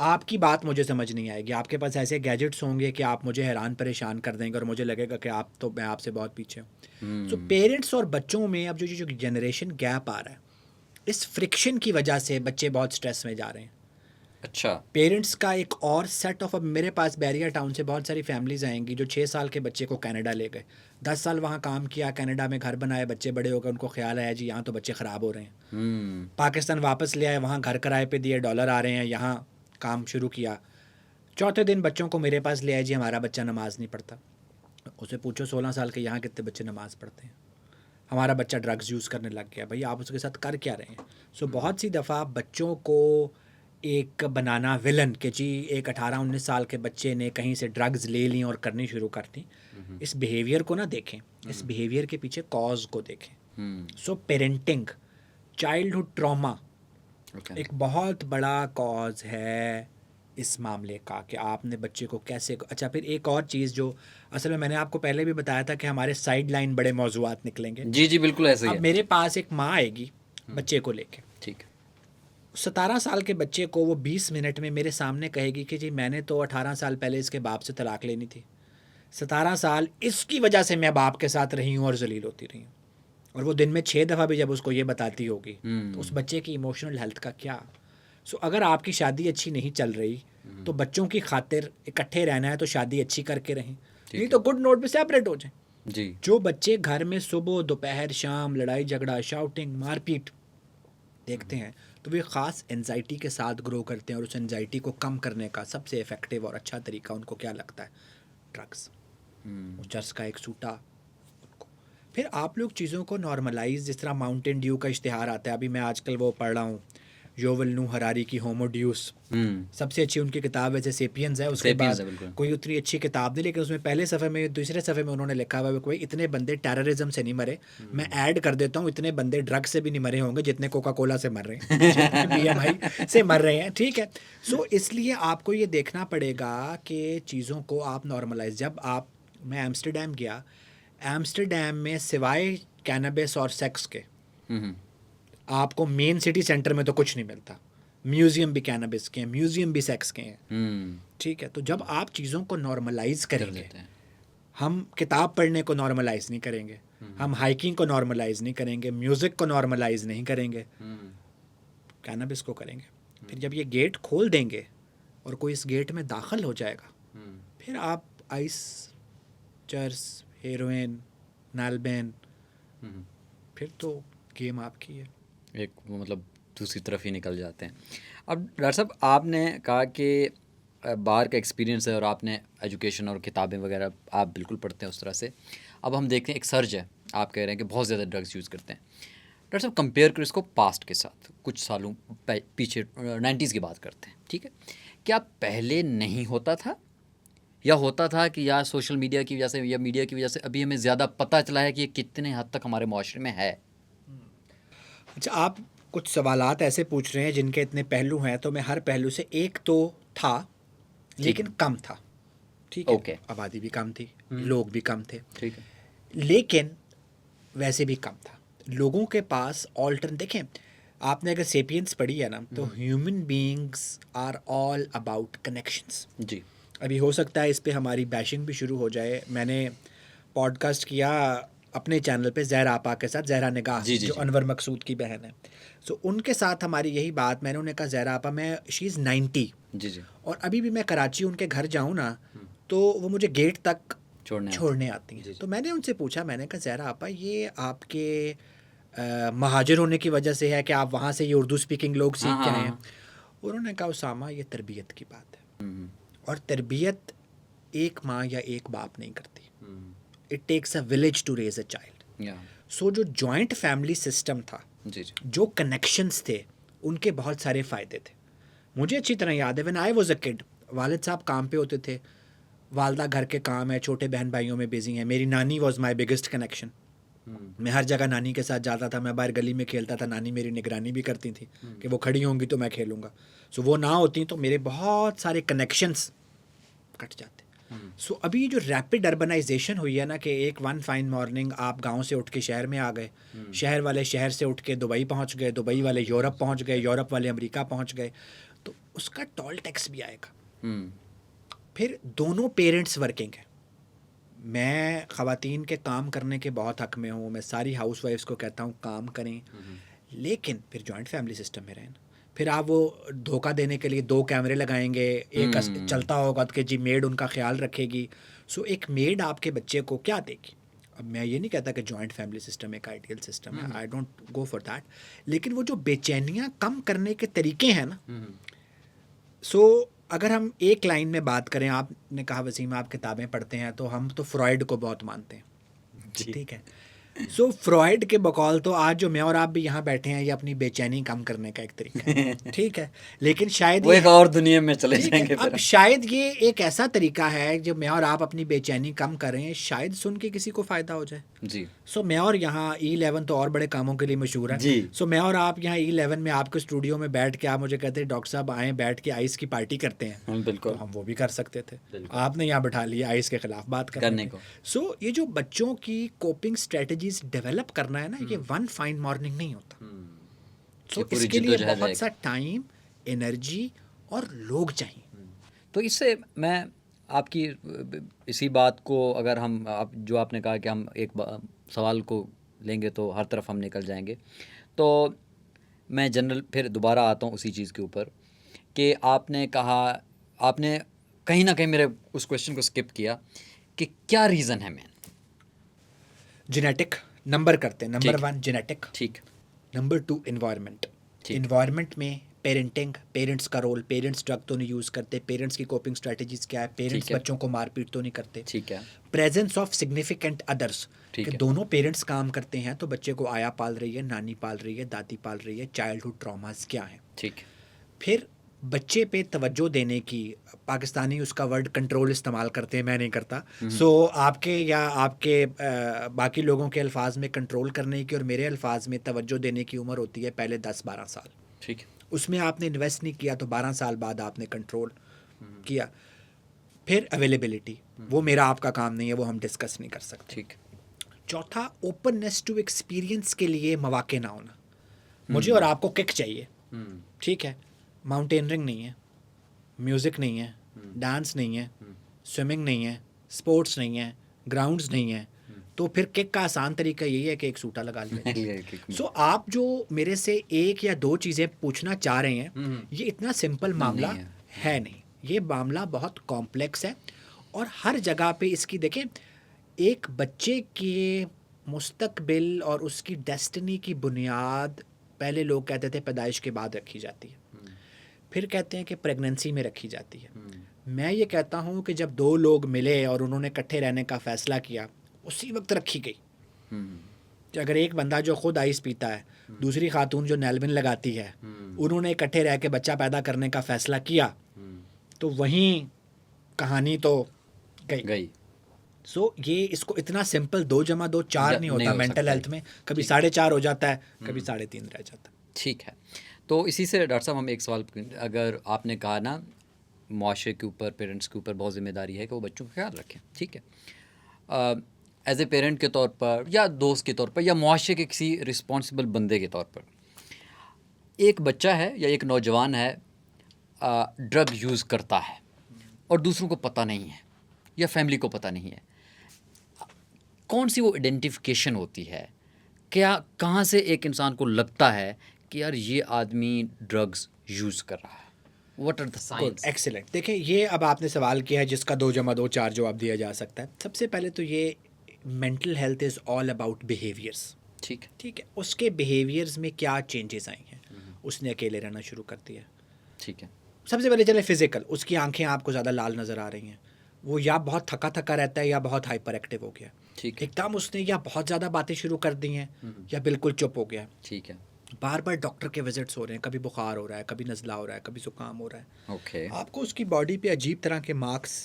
[SPEAKER 1] आपकी बात मुझे समझ नहीं आएगी, आपके पास ऐसे गैजेट्स होंगे कि आप मुझे हैरान परेशान कर देंगे और मुझे लगेगा कि आप तो मैं आपसे बहुत पीछे हूँ। तो पेरेंट्स और बच्चों में अब जो जनरेशन गैप आ रहा है, इस फ्रिक्शन की वजह से बच्चे बहुत स्ट्रेस में जा रहे हैं।
[SPEAKER 2] अच्छा।
[SPEAKER 1] पेरेंट्स का एक और सेट ऑफ, अब मेरे पास बैरिया टाउन से बहुत सारी फैमिलीज आएंगी जो 6 साल के बच्चे को कनाडा ले गए, 10 साल वहाँ काम किया, कनाडा में घर बनाए, बच्चे बड़े हो गए, उनको ख्याल आया जी यहाँ तो बच्चे ख़राब हो रहे हैं, पाकिस्तान वापस ले आए, वहाँ घर किराए पे दिए, डॉलर आ रहे हैं, यहाँ काम शुरू किया, चौथे दिन बच्चों को मेरे पास ले आए, जी हमारा बच्चा नमाज़ नहीं पढ़ता। उसे पूछो 16 साल के यहाँ कितने बच्चे नमाज़ पढ़ते हैं, हमारा बच्चा ड्रग्स यूज़ करने लग गया। भाई आप उसके साथ कर क्या रहे हैं? सो बहुत सी दफ़ा बच्चों को एक बनाना विलन कि जी एक 18-19 साल के बच्चे ने कहीं से ड्रग्स ले ली और करनी शुरू कर दी, इस बिहेवियर को ना देखें, इस बिहेवियर के पीछे कॉज को देखें। सो पेरेंटिंग, चाइल्डहुड ट्रॉमा एक बहुत बड़ा कॉज है इस मामले का कि आपने बच्चे को कैसे। अच्छा फिर एक और चीज़ जो असल में मैंने आपको पहले भी बताया था कि हमारे साइड लाइन बड़े मौजूआत निकलेंगे।
[SPEAKER 2] जी जी बिल्कुल ऐसे ही
[SPEAKER 1] अब
[SPEAKER 2] है।
[SPEAKER 1] मेरे पास एक माँ आएगी बच्चे को लेके,
[SPEAKER 2] ठीक है।
[SPEAKER 1] 17 साल के बच्चे को वो 20 मिनट में मेरे सामने कहेगी कि जी मैंने तो 18 साल पहले इसके बाप से तलाक लेनी थी, 17 साल इसकी वजह से मैं बाप के साथ रही हूँ और जलील होती रही हूँ। और वो दिन में 6 दफ़ा भी जब उसको ये बताती होगी तो उस बच्चे की इमोशनल हेल्थ का क्या। सो अगर आपकी शादी अच्छी नहीं चल रही तो बच्चों की खातिर इकट्ठे रहना है तो शादी अच्छी करके रहें, नहीं तो गुड नोट पे सेपरेट हो जाएं।
[SPEAKER 2] जी।
[SPEAKER 1] जो बच्चे घर में सुबह दोपहर शाम लड़ाई झगड़ा शाउटिंग मारपीट देखते हैं तो वे ख़ास एनजाइटी के साथ ग्रो करते हैं, और उस एनजाइटी को कम करने का सबसे इफ़ेक्टिव और अच्छा तरीका उनको क्या लगता है? ड्रग्स। चर्च का एक सूटा उनको। फिर आप लोग चीज़ों को नॉर्मलाइज, जिस तरह माउंटेन ड्यू का इश्तिहार आता है, अभी मैं आजकल वो पढ़ रहा हूँ, योवल नू हरारी की होमो ड्यूस, सबसे अच्छी उनकी किताब वैसे सेपियंस है, उसके
[SPEAKER 2] सेपियंस
[SPEAKER 1] बाद
[SPEAKER 2] है, बिल्कुल।
[SPEAKER 1] कोई उतनी अच्छी किताब नहीं, लेकिन उसमें पहले सफ़े में, दूसरे सफ़े में उन्होंने लिखा हुआ है कोई इतने बंदे टेररिज्म से नहीं मरे, मैं ऐड कर देता हूँ इतने बंदे ड्रग से भी नहीं मरे होंगे जितने कोका कोला से मर रहे हैं, जितने BMI से मर रहे हैं, ठीक है। सो इसलिए आपको ये देखना पड़ेगा कि चीज़ों को आप नॉर्मलाइज, जब आप, मैं एम्स्टरडेम गया, एम्स्टरडेम में सिवाय कैनबिस और सेक्स के आपको मेन सिटी सेंटर में तो कुछ नहीं मिलता, म्यूज़ियम भी कैनबिस के हैं, म्यूज़ियम भी सेक्स के हैं, ठीक है। तो जब आप चीज़ों को नॉर्मलाइज करेंगे, हम किताब पढ़ने को नॉर्मलाइज नहीं करेंगे, हम हाइकिंग को नॉर्मलाइज नहीं करेंगे, म्यूज़िक को नॉर्मलाइज नहीं करेंगे, कैनबिस को करेंगे। फिर जब ये गेट खोल देंगे और कोई इस गेट में दाखिल हो जाएगा, फिर आप आइस, चर्स, हेरोइन, नालबेन, फिर तो गेम आपकी है,
[SPEAKER 2] एक मतलब दूसरी तरफ ही निकल जाते हैं। अब डॉक्टर साहब, आपने कहा कि बाहर का एक्सपीरियंस है और आपने एजुकेशन और किताबें वगैरह आप बिल्कुल पढ़ते हैं उस तरह से। अब हम देखते हैं एक सर्ज है, आप कह रहे हैं कि बहुत ज़्यादा ड्रग्स यूज़ करते हैं। डॉक्टर साहब, कंपेयर करें इसको पास्ट के साथ, कुछ सालों पीछे 90s की बात करते हैं, ठीक है। क्या पहले नहीं होता था, या होता था कि या सोशल मीडिया की वजह से या मीडिया की वजह से अभी हमें ज़्यादा पता चला है कि ये कितने हद तक हमारे माशरे में है?
[SPEAKER 1] अच्छा, आप कुछ सवालात ऐसे पूछ रहे हैं जिनके इतने पहलू हैं, तो मैं हर पहलू से, एक तो था लेकिन कम था, ठीक है,
[SPEAKER 2] ओके।
[SPEAKER 1] आबादी भी कम थी, लोग भी कम थे,
[SPEAKER 2] ठीक है।
[SPEAKER 1] लेकिन वैसे भी कम था लोगों के पास ऑल्टरनेट। देखें, आपने अगर सेपियंस पढ़ी है ना, तो human beings are all about connections.
[SPEAKER 2] जी।
[SPEAKER 1] अभी हो सकता है इस पे हमारी बैशिंग भी शुरू हो जाए। मैंने पॉडकास्ट किया अपने चैनल पे ज़हरा आपा के साथ, ज़हरा निगाह,
[SPEAKER 2] जी, जी,
[SPEAKER 1] जो
[SPEAKER 2] जी।
[SPEAKER 1] अनवर मकसूद की बहन है। सो उनके साथ हमारी यही बात, मैंने उन्हें कहा ज़हरा आपा, मैं, शी इज़ 90,
[SPEAKER 2] जी, जी।
[SPEAKER 1] और अभी भी मैं कराची उनके घर जाऊँ ना, तो वो मुझे गेट तक छोड़ने आती हैं। तो मैंने उनसे पूछा, मैंने कहा ज़हरा आपा, ये आपके महाजिर होने की वजह से है कि आप वहाँ से ये उर्दू स्पीकिंग लोग सीख के आए हैं? उन्होंने कहा उसामा, ये तरबियत की बात है, और तरबियत एक माँ या एक बाप नहीं करती, it takes a village to raise a child. So जो जॉइंट फैमिली सिस्टम था,
[SPEAKER 2] जी, जी।
[SPEAKER 1] जो कनेक्शंस थे, उनके बहुत सारे फ़ायदे थे। मुझे अच्छी तरह याद है, when I was a kid, वालिद साहब काम पे होते थे, वालदा घर के काम है, छोटे बहन भाइयों में बिजी हैं, मेरी नानी वाज माय बिगेस्ट कनेक्शन। मैं हर जगह नानी के साथ जाता था, मैं बाहर गली में खेलता था, नानी मेरी निगरानी भी करती थी कि वो खड़ी होंगी तो मैं खेलूँगा। सो वो ना होती तो मेरे बहुत सारे कनेक्शंस कट जाते। सो अभी जो रैपिड अर्बनाइजेशन हुई है ना, कि एक वन फाइन मॉर्निंग आप गांव से उठ के शहर में आ गए, शहर वाले शहर से उठ के दुबई पहुंच गए, दुबई वाले यूरोप पहुंच गए, यूरोप वाले अमेरिका पहुंच गए, तो उसका टोल टैक्स भी आएगा। फिर दोनों पेरेंट्स वर्किंग हैं। मैं ख़वातीन के काम करने के बहुत हक़ में हूँ, मैं सारी हाउस वाइफ्स को कहता हूँ काम करें, लेकिन फिर जॉइंट फैमिली सिस्टम में रहें। फिर आप वो धोखा देने के लिए 2 कैमरे लगाएंगे, एक चलता होगा कि जी मेड उनका ख्याल रखेगी। सो एक मेड आपके बच्चे को क्या देगी? अब मैं ये नहीं कहता कि जॉइंट फैमिली सिस्टम एक आइडियल सिस्टम है, I don't go for that, लेकिन वो जो बेचैनियाँ कम करने के तरीके हैं ना, सो अगर हम एक लाइन में बात करें, आपने कहा वसीम आप किताबें पढ़ते हैं, तो हम तो फ्रॉइड को बहुत मानते हैं, ठीक है। सो फ्रॉइड के बकौल तो आज जो मैं और आप भी यहाँ बैठे हैं, ये अपनी बेचैनी कम करने का एक तरीका है, ठीक है, लेकिन शायद
[SPEAKER 2] वो एक और दुनिया में चले जाएंगे
[SPEAKER 1] अब शायद ये एक ऐसा तरीका है जो मैं और आप अपनी बेचैनी कम करें, शायद सुन के किसी को फ़ायदा हो जाए।
[SPEAKER 2] जी।
[SPEAKER 1] सो मैं और यहाँ E11 तो और बड़े कामों के लिए मशहूर है
[SPEAKER 2] जी।
[SPEAKER 1] सो मैं और आप यहाँ E11 में आपके स्टूडियो में बैठ के आप मुझे कहते हैं डॉक्टर साहब आएँ, बैठ के आइस की पार्टी करते हैं,
[SPEAKER 2] बिल्कुल,
[SPEAKER 1] तो हम वो भी कर सकते थे। आपने यहाँ बैठा लिया आइस के खिलाफ बात करने को। सो ये जो बच्चों की कोपिंग स्ट्रेटजीज डेवलप करना है ना, ये वन फाइन मॉर्निंग नहीं होता। सो इसके लिए बहुत सा टाइम, एनर्जी और लोग चाहिए।
[SPEAKER 2] तो इससे मैं आपकी इसी बात को अगर हम आप जो आपने कहा कि हम एक सवाल को लेंगे तो हर तरफ हम निकल जाएंगे, तो मैं जनरल फिर दोबारा आता हूँ उसी चीज़ के ऊपर कि आपने कहा, आपने कहीं ना कहीं मेरे उस क्वेश्चन को स्किप किया कि क्या रीज़न है मैन।
[SPEAKER 1] जेनेटिक नंबर करते हैं, नंबर 1 जेनेटिक,
[SPEAKER 2] ठीक,
[SPEAKER 1] नंबर 2 इन्वायरमेंट। इन्वायरमेंट में पेरेंटिंग, पेरेंट्स का रोल, पेरेंट्स ड्रग तो नहीं यूज़ करते, पेरेंट्स की कोपिंग स्ट्रेटजीज क्या है, पेरेंट्स
[SPEAKER 2] ठीक है।
[SPEAKER 1] बच्चों को मारपीट तो नहीं करते,
[SPEAKER 2] ठीक है।
[SPEAKER 1] प्रेजेंस ऑफ सिग्निफिकेंट अदर्स,
[SPEAKER 2] ठीक
[SPEAKER 1] कि
[SPEAKER 2] है।
[SPEAKER 1] दोनों पेरेंट्स काम करते हैं तो बच्चे को आया पाल रही है, नानी पाल रही है, दादी पाल रही है, चाइल्डहुड ट्रॉमास क्या है।
[SPEAKER 2] ठीक है।
[SPEAKER 1] फिर बच्चे पे तवज्जो देने की, पाकिस्तानी उसका वर्ड कंट्रोल इस्तेमाल करते हैं, मैं नहीं करता, सो आपके या आपके बाकी लोगों के अल्फाज में कंट्रोल करने की और मेरे अल्फाज में तवज्जो देने की उम्र होती है पहले 10-12 साल।
[SPEAKER 2] ठीक है।
[SPEAKER 1] उसमें आपने इन्वेस्ट नहीं किया तो 12 साल बाद आपने कंट्रोल किया। फिर अवेलेबिलिटी, वो मेरा आपका काम नहीं है, वो हम डिस्कस नहीं कर सकते।
[SPEAKER 2] ठीक।
[SPEAKER 1] चौथा, ओपननेस टू एक्सपीरियंस के लिए मौके ना होना। मुझे और आपको किक चाहिए, ठीक है, माउंटेनरिंग नहीं है, म्यूज़िक नहीं है, डांस नहीं है, स्विमिंग नहीं है, स्पोर्ट्स नहीं है, ग्राउंड्स नहीं है, तो फिर किक का आसान तरीका यही है कि एक सूटा लगा लिया। सो आप जो मेरे से एक या दो चीज़ें पूछना चाह रहे हैं, ये इतना सिंपल मामला है नहीं, ये मामला बहुत कॉम्प्लेक्स है और हर जगह पे इसकी देखें, एक बच्चे के मुस्तकबिल और उसकी डेस्टिनी की बुनियाद पहले लोग कहते थे पैदाइश के बाद रखी जाती है, फिर कहते हैं कि प्रेगनेंसी में रखी जाती है। मैं ये कहता हूँ कि जब दो लोग मिले और उन्होंने इकट्ठे रहने का फ़ैसला किया, उसी वक्त रखी गई। कि अगर एक बंदा जो खुद आइस पीता है, दूसरी खातून जो नेलविन लगाती है, उन्होंने इकट्ठे रह के बच्चा पैदा करने का फ़ैसला किया, तो वहीं कहानी तो गई। सो ये इसको इतना सिंपल 2 + 2 4 नहीं होता मेंटल हेल्थ में, कभी 4.5 हो जाता है, कभी 3.5 रह जाता है।
[SPEAKER 2] ठीक है। तो इसी से डॉक्टर साहब हम एक सवाल, अगर आपने कहा ना मुआशरे के ऊपर, पेरेंट्स के ऊपर बहुत जिम्मेदारी है कि वो बच्चों का ख्याल रखें, ठीक है, एज ए पेरेंट के तौर पर या दोस्त के तौर पर या मुआशरे के किसी रिस्पॉन्सिबल बंदे के तौर पर, एक बच्चा है या एक नौजवान है ड्रग यूज़ करता है और दूसरों को पता नहीं है या फैमिली को पता नहीं है, कौन सी वो आइडेंटिफिकेशन होती है, क्या कहाँ से एक इंसान को लगता है कि यार ये आदमी ड्रग्स यूज़ कर रहा है, what are the science?
[SPEAKER 1] Excellent. देखिए, ये अब आपने सवाल किया है जिसका 2 + 2 4 जवाब दिया जा सकता है। सबसे पहले तो ये mental health is all about behaviours.
[SPEAKER 2] ठीक है।
[SPEAKER 1] ठीक है, उसके बिहेवियर्स में क्या चेंजेस आई हैं, उसने अकेले रहना शुरू कर दिया।
[SPEAKER 2] ठीक है।
[SPEAKER 1] सबसे पहले चले फिजिकल, उसकी आंखें आपको ज़्यादा लाल नज़र आ रही हैं, वो या बहुत थका थका रहता है या बहुत हाइपर एक्टिव हो गया।
[SPEAKER 2] ठीक है।
[SPEAKER 1] एकदम उसने या बहुत ज़्यादा बातें शुरू कर दी हैं या बिल्कुल चुप हो गया।
[SPEAKER 2] ठीक है।
[SPEAKER 1] बार बार डॉक्टर के विजिट्स हो रहे हैं, कभी बुखार हो रहा है, कभी नज़ला हो रहा है, कभी ज़ुकाम हो रहा है।
[SPEAKER 2] ओके।
[SPEAKER 1] आपको उसकी बॉडी पे अजीब तरह के मार्क्स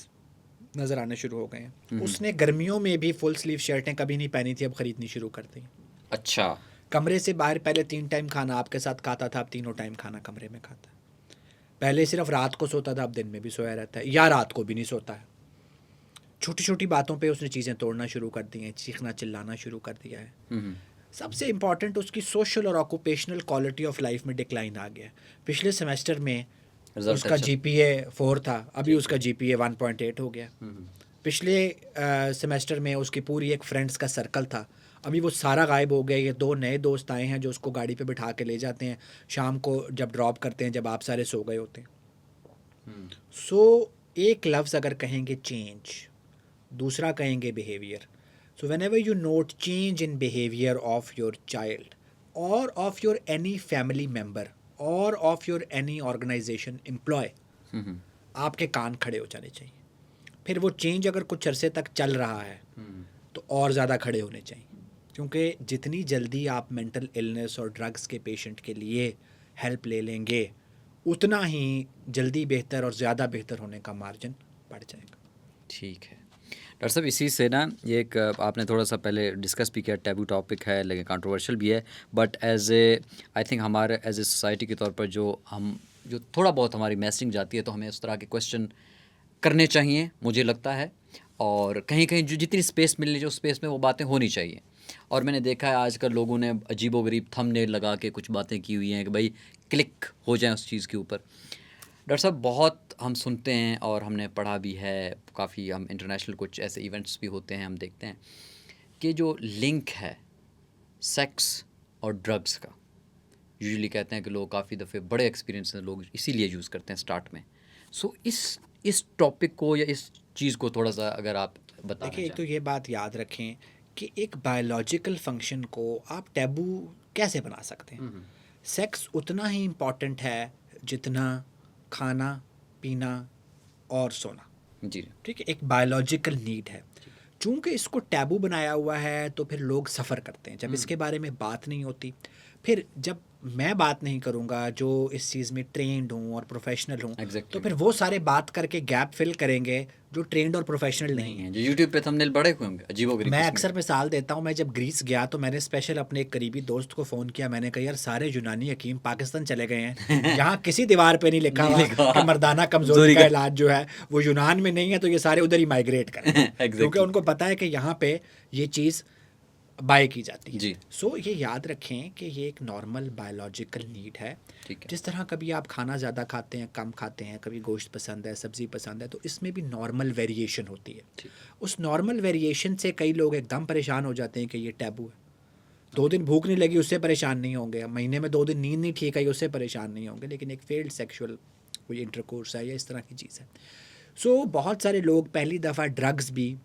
[SPEAKER 1] नज़र आने शुरू हो गए हैं। उसने गर्मियों में भी फुल स्लीव शर्टें कभी नहीं पहनी थी, अब ख़रीदनी शुरू कर दी।
[SPEAKER 2] अच्छा।
[SPEAKER 1] कमरे से बाहर पहले 3 टाइम खाना आपके साथ खाता था, अब 3 टाइम खाना कमरे में खाता है। पहले सिर्फ रात को सोता था, अब दिन में भी सोया रहता है या रात को भी नहीं सोता है। छोटी छोटी बातों पे उसने चीज़ें तोड़ना शुरू कर दी हैं, चीखना चिल्लाना शुरू कर दिया है। सबसे इम्पॉर्टेंट, उसकी सोशल और ऑक्यूपेशनल क्वालिटी ऑफ लाइफ में डिक्लाइन आ गया है। पिछले सेमेस्टर में उसका GPA 4 था, अभी उसका GPA 1.8 हो गया। पिछले सेमेस्टर में उसकी पूरी एक फ्रेंड्स का सर्कल था, अभी वो सारा गायब हो गया। ये 2 नए दोस्त आए हैं जो उसको गाड़ी पे बिठा के ले जाते हैं शाम को, जब ड्रॉप करते हैं, जब आप सारे सो गए होते हैं। सो एक लफ्ज़ अगर कहेंगे चेंज, दूसरा कहेंगे behaviour. So whenever you note change in behaviour of your child और of your any family member और of your any organisation employ, आपके कान खड़े हो जाने चाहिए। फिर वो चेंज अगर कुछ अरसे तक चल रहा है तो और ज़्यादा खड़े होने चाहिए, क्योंकि जितनी जल्दी आप मेंटल इलनेस और ड्रग्स के पेशेंट के लिए हेल्प ले लेंगे, उतना ही जल्दी बेहतर और ज़्यादा बेहतर होने का मार्जिन बढ़ जाएगा।
[SPEAKER 2] ठीक है डॉक्टर साहब, इसी से ना ये एक आपने थोड़ा सा पहले डिस्कस भी किया, टैबू टॉपिक है लेकिन कंट्रोवर्शियल भी है, but as a I think हमारे एज ए सोसाइटी के तौर पर जो थोड़ा बहुत हमारी मैसेजिंग जाती है, तो हमें उस तरह के क्वेश्चन करने चाहिए मुझे लगता है, और कहीं कहीं जो जितनी स्पेस मिलनी जो स्पेस में वो बातें होनी चाहिए। और मैंने देखा है आजकल लोगों ने अजीबोगरीब थंबनेल लगा के कुछ बातें की हुई हैं कि भाई क्लिक हो जाए उस चीज़ के ऊपर। डॉक्टर साहब, बहुत हम सुनते हैं और हमने पढ़ा भी है, काफ़ी हम इंटरनेशनल कुछ ऐसे इवेंट्स भी होते हैं, हम देखते हैं कि जो लिंक है सेक्स और ड्रग्स का, यूजुअली कहते हैं कि लोग काफ़ी दफ़े बड़े एक्सपीरियंस हैं, लोग इसीलिए यूज़ करते हैं स्टार्ट में। सो इस टॉपिक को या इस चीज़ को थोड़ा सा अगर आप बता।
[SPEAKER 1] देखिए, एक तो ये बात याद रखें कि एक बायोलॉजिकल फंक्शन को आप टैबू कैसे बना सकते हैं। सेक्स उतना ही इम्पॉर्टेंट है जितना खाना पीना और सोना,
[SPEAKER 2] जी
[SPEAKER 1] ठीक है, एक बायोलॉजिकल नीड है। चूंकि इसको टैबू बनाया हुआ है तो फिर लोग सफ़र करते हैं जब इसके बारे में बात नहीं होती। फिर जब मैं बात नहीं करूँगा जो इस चीज़ में ट्रेंड हूँ और प्रोफेशनल हूँ, तो
[SPEAKER 2] एग्जैक्टली
[SPEAKER 1] फिर वो सारे बात करके गैप फिल करेंगे जो ट्रेंड और प्रोफेशनल नहीं
[SPEAKER 2] नहीं
[SPEAKER 1] है।
[SPEAKER 2] है जो यूट्यूब पे थंबनेल बड़े हुए होंगे अजीबोगरीब
[SPEAKER 1] मैं
[SPEAKER 2] किस्म
[SPEAKER 1] अक्सर मिसाल देता हूँ, मैं जब ग्रीस गया तो मैंने स्पेशल अपने एक करीबी दोस्त को फ़ोन किया। मैंने कहा यार सारे यूनानी हकीम पाकिस्तान चले गए हैं, यहाँ किसी दीवार पे नहीं लिखा
[SPEAKER 2] नहीं
[SPEAKER 1] हुआ
[SPEAKER 2] लिखा
[SPEAKER 1] कि मर्दाना कमज़ोरी का इलाज जो है वो यूनान में नहीं है, तो ये सारे उधर ही माइग्रेट करें क्योंकि
[SPEAKER 2] एग्जैक्टली
[SPEAKER 1] उनको पता है कि यहाँ पे ये चीज़ बाय की जाती है।
[SPEAKER 2] जी
[SPEAKER 1] सो ये याद रखें कि ये एक नॉर्मल बायोलॉजिकल नीड है।
[SPEAKER 2] ठीक है
[SPEAKER 1] जिस तरह कभी आप खाना ज़्यादा खाते हैं, कम खाते हैं, कभी गोश्त पसंद है, सब्ज़ी पसंद है, तो इसमें भी नॉर्मल वेरिएशन होती है।
[SPEAKER 2] ठीक
[SPEAKER 1] उस नॉर्मल वेरिएशन से कई लोग एकदम परेशान हो जाते हैं कि ये टैबू है। 2 दिन भूख नहीं लगी उससे परेशान नहीं होंगे, महीने में 2 दिन नींद नहीं ठीक आई उससे परेशान नहीं होंगे, लेकिन एक फेल्ड सेक्सुअल कोई इंटरकोर्स है या इस तरह की चीज़ है। सो बहुत सारे लोग पहली दफ़ा ड्रग्स भी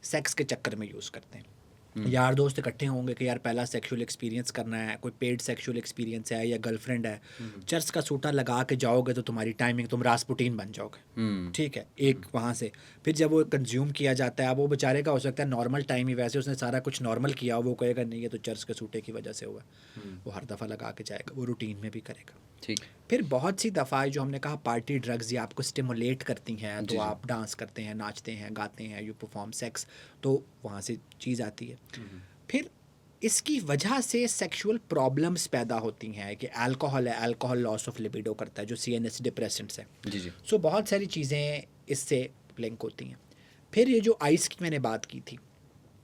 [SPEAKER 1] सेक्स के चक्कर में यूज़ करते हैं। यार दोस्त इकट्ठे होंगे कि यार पहला सेक्सुअल एक्सपीरियंस करना है, कोई पेड सेक्सुअल एक्सपीरियंस है या गर्लफ्रेंड है, चर्च का सूटा लगा के जाओगे तो तुम्हारी टाइमिंग, तुम रास्पुटीन बन जाओगे, ठीक है। एक वहाँ से फिर जब वो कंज्यूम किया जाता है, अब वो बेचारे का हो सकता है नॉर्मल टाइम ही, वैसे उसने सारा कुछ नॉर्मल किया, वो कहेगा नहीं ये तो चर्च के सूटे की वजह से हुआ, वो हर दफ़ा लगा के जाएगा, वो रूटीन में भी करेगा।
[SPEAKER 2] ठीक
[SPEAKER 1] फिर बहुत सी दफ़ा जो हमने कहा पार्टी ड्रग्स ये आपको स्टिमुलेट करती हैं,
[SPEAKER 2] जी,
[SPEAKER 1] तो
[SPEAKER 2] जी।
[SPEAKER 1] आप डांस करते हैं, नाचते हैं, गाते हैं, यू परफॉर्म सेक्स, तो वहाँ से चीज़ आती है। फिर इसकी वजह से सेक्सुअल प्रॉब्लम्स पैदा होती हैं कि अल्कोहल है, अल्कोहल लॉस ऑफ लिबिडो करता है, जो CNS डिप्रेसेंट्स हैं।
[SPEAKER 2] जी जी
[SPEAKER 1] सो बहुत सारी चीज़ें इससे लिंक होती हैं। फिर ये जो आइस की मैंने बात की थी,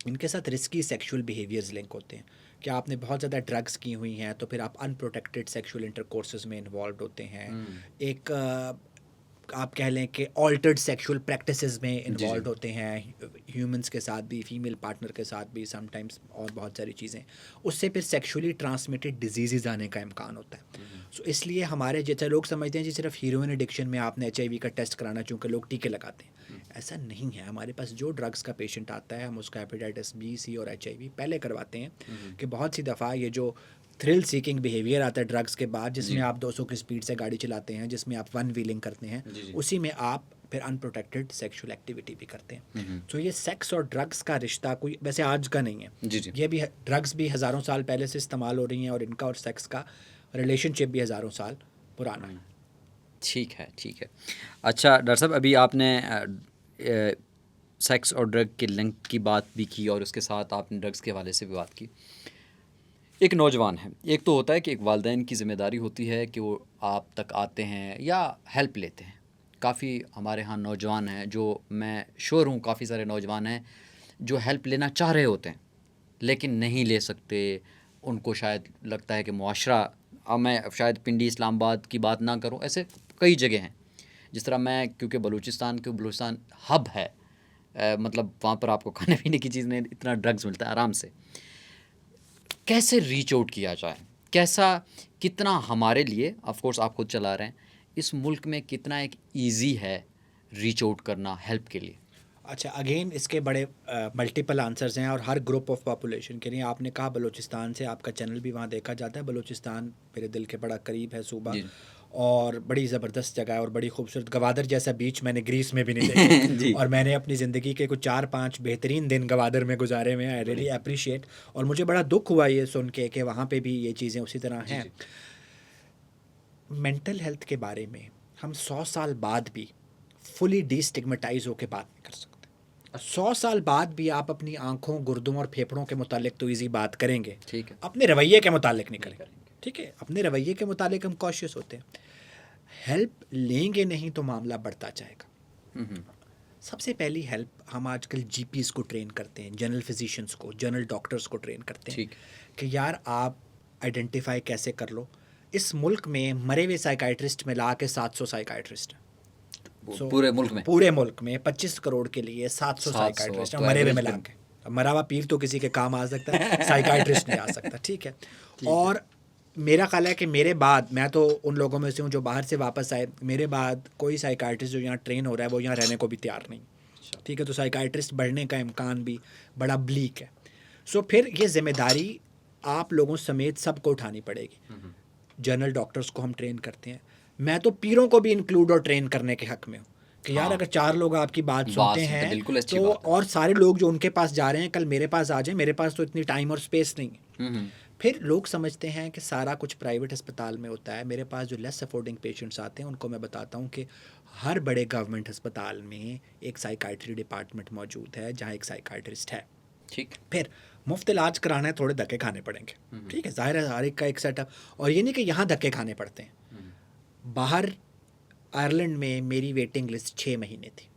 [SPEAKER 1] इनके साथ रिस्की सेक्सुअल बिहेवियर्स लिंक होते हैं कि आपने बहुत ज़्यादा ड्रग्स की हुई हैं तो फिर आप अनप्रोटेक्टेड सेक्सुअल इंटरकोर्सेज में इन्वॉल्व होते हैं। एक आप कह लें कि ऑल्टर्ड सेक्सुअल प्रैक्टिसेस में इन्वॉल्व होते हैं, ह्यूमंस के साथ भी, फीमेल पार्टनर के साथ भी समटाइम्स, और बहुत सारी चीज़ें। उससे फिर सेक्सुअली ट्रांसमिटेड डिजीज़ आने का इम्कान होता है। सो इसलिए हमारे जैसे लोग समझते हैं जी सिर्फ हीरोइन एडिक्शन में आपने HIV का टेस्ट कराना चूँकि लोग टीके लगाते हैं, ऐसा नहीं है। हमारे पास जो ड्रग्स का पेशेंट आता है हम उसका हेपेटाइटिस B, C और HIV पहले करवाते हैं कि बहुत सी दफ़ा ये जो थ्रिल सीकिंग बिहेवियर आता है ड्रग्स के बाद, जिसमें आप 200 की स्पीड से गाड़ी चलाते हैं, जिसमें आप वन व्हीलिंग करते हैं, उसी में आप फिर अनप्रोटेक्टेड सेक्सुअल एक्टिविटी भी करते हैं। तो ये सेक्स और ड्रग्स का रिश्ता कोई वैसे आज का नहीं है,
[SPEAKER 2] जी जी
[SPEAKER 1] ये भी ड्रग्स भी हज़ारों साल पहले से इस्तेमाल हो रही हैं और इनका और सेक्स का रिलेशनशिप भी हज़ारों साल पुराना है।
[SPEAKER 2] ठीक है ठीक है। अच्छा डॉक्टर साहब अभी आपने सेक्स और ड्रग के लिंक की बात भी की और उसके साथ आपने ड्रग्स के हवाले से भी बात की। एक नौजवान है, एक तो होता है कि एक वालिदैन की ज़िम्मेदारी होती है कि वो आप तक आते हैं या हेल्प लेते हैं। काफ़ी हमारे यहाँ नौजवान हैं जो, मैं श्योर हूँ काफ़ी सारे नौजवान हैं जो हेल्प लेना चाह रहे होते हैं लेकिन नहीं ले सकते। उनको शायद लगता है कि मुआशरा, अब मैं शायद पिंडी इस्लामाबाद की बात ना करूँ, ऐसे कई जगह हैं। जिस तरह मैं, क्योंकि बलूचिस्तान हब है, मतलब वहाँ पर आपको खाने पीने की चीज़ नहीं, इतना ड्रग्स मिलता है आराम से। कैसे रीच आउट किया जाए, कैसा, कितना हमारे लिए, ऑफ कोर्स आप खुद चला रहे हैं, इस मुल्क में कितना एक इजी है रीच आउट करना हेल्प के लिए?
[SPEAKER 1] अच्छा, अगेन इसके बड़े मल्टीपल आंसर्स हैं और हर ग्रुप ऑफ पॉपुलेशन के लिए। आपने कहा बलूचिस्तान से, आपका चैनल भी वहाँ देखा जाता है। बलूचिस्तान मेरे दिल के बड़ा करीब है सूबा,
[SPEAKER 2] जी
[SPEAKER 1] और बड़ी ज़बरदस्त जगह है और बड़ी खूबसूरत। गवादर जैसा बीच मैंने ग्रीस में भी नहीं देखा
[SPEAKER 2] जी
[SPEAKER 1] और मैंने अपनी ज़िंदगी के कुछ 4-5 बेहतरीन दिन गवादर में गुजारे हुए हैं। आई रियली अप्रिशिएट, और मुझे बड़ा दुख हुआ ये सुन के कि वहाँ पे भी ये चीज़ें उसी तरह हैं। मेंटल हेल्थ के बारे में हम 100 साल बाद भी फुली डिस्टिग्मेटाइज होकर बात नहीं कर सकते। 100 साल बाद भी आप अपनी आंखों, गुर्दों और फेफड़ों के मुतालिक तो ईजी बात करेंगे,
[SPEAKER 2] ठीक है,
[SPEAKER 1] अपने रवैये के मुतालिक नहीं करेंगे। ठीक है, अपने रवैये के मुतालिक हम कॉशियस होते हैं। हेल्प लेंगे नहीं तो मामला बढ़ता जाएगा। सबसे पहली हेल्प हम आजकल GPs को ट्रेन करते हैं, जनरल फिजिशियंस को, जनरल डॉक्टर्स को ट्रेन करते हैं
[SPEAKER 2] ठीक
[SPEAKER 1] कि यार आप आइडेंटिफाई कैसे कर लो। इस मुल्क में मरे हुए साइकाइट्रिस्ट मिला के 700 साइकाइट्रिस्ट हैं।
[SPEAKER 2] पूरे मुल्क में,
[SPEAKER 1] पूरे मुल्क में 25 करोड़ के लिए 700 साइकाइट्रिस्ट हैं, मरे हुए मिला के। अब मरा हुआ पीर तो किसी के काम आ सकता है, साइकाइट्रिस्ट नहीं आ सकता। ठीक है, और मेरा ख्याल है कि मेरे बाद, मैं तो उन लोगों में से हूँ जो बाहर से वापस आए, मेरे बाद कोई साइकाइट्रिस्ट जो यहाँ ट्रेन हो रहा है वो यहाँ रहने को भी तैयार नहीं। ठीक है, तो साइकाइट्रिस्ट बढ़ने का इम्कान भी बड़ा ब्लीक है। सो फिर ये जिम्मेदारी आप लोगों समेत सबको उठानी पड़ेगी। जनरल डॉक्टर्स को हम ट्रेन करते हैं, मैं तो पीरों को भी इंक्लूड और ट्रेन करने के हक में हूँ कि यार अगर 4 लोग आपकी बात सुनते हैं
[SPEAKER 2] बिल्कुल अच्छी
[SPEAKER 1] तो,
[SPEAKER 2] बात है।
[SPEAKER 1] और सारे लोग जो उनके पास जा रहे हैं कल मेरे पास आ जाएं, मेरे पास तो इतनी टाइम और स्पेस नहीं है। फिर लोग समझते हैं कि सारा कुछ प्राइवेट अस्पताल में होता है। मेरे पास जो लेस अफोर्डिंग पेशेंट्स आते हैं उनको मैं बताता हूँ कि हर बड़े गवर्नमेंट अस्पताल में एक साइकाइट्री डिपार्टमेंट मौजूद है जहाँ एक साइकाइट्रिस्ट है।
[SPEAKER 2] ठीक।
[SPEAKER 1] फिर मुफ्त इलाज कराना है, थोड़े धक्के खाने पड़ेंगे, ठीक है, जाहिर है हर एक का एक सेटअप। और ये नहीं कि यहाँ धक्के खाने पड़ते हैं। बाहर आयरलैंड में मेरी वेटिंग लिस्ट 6 महीने थी,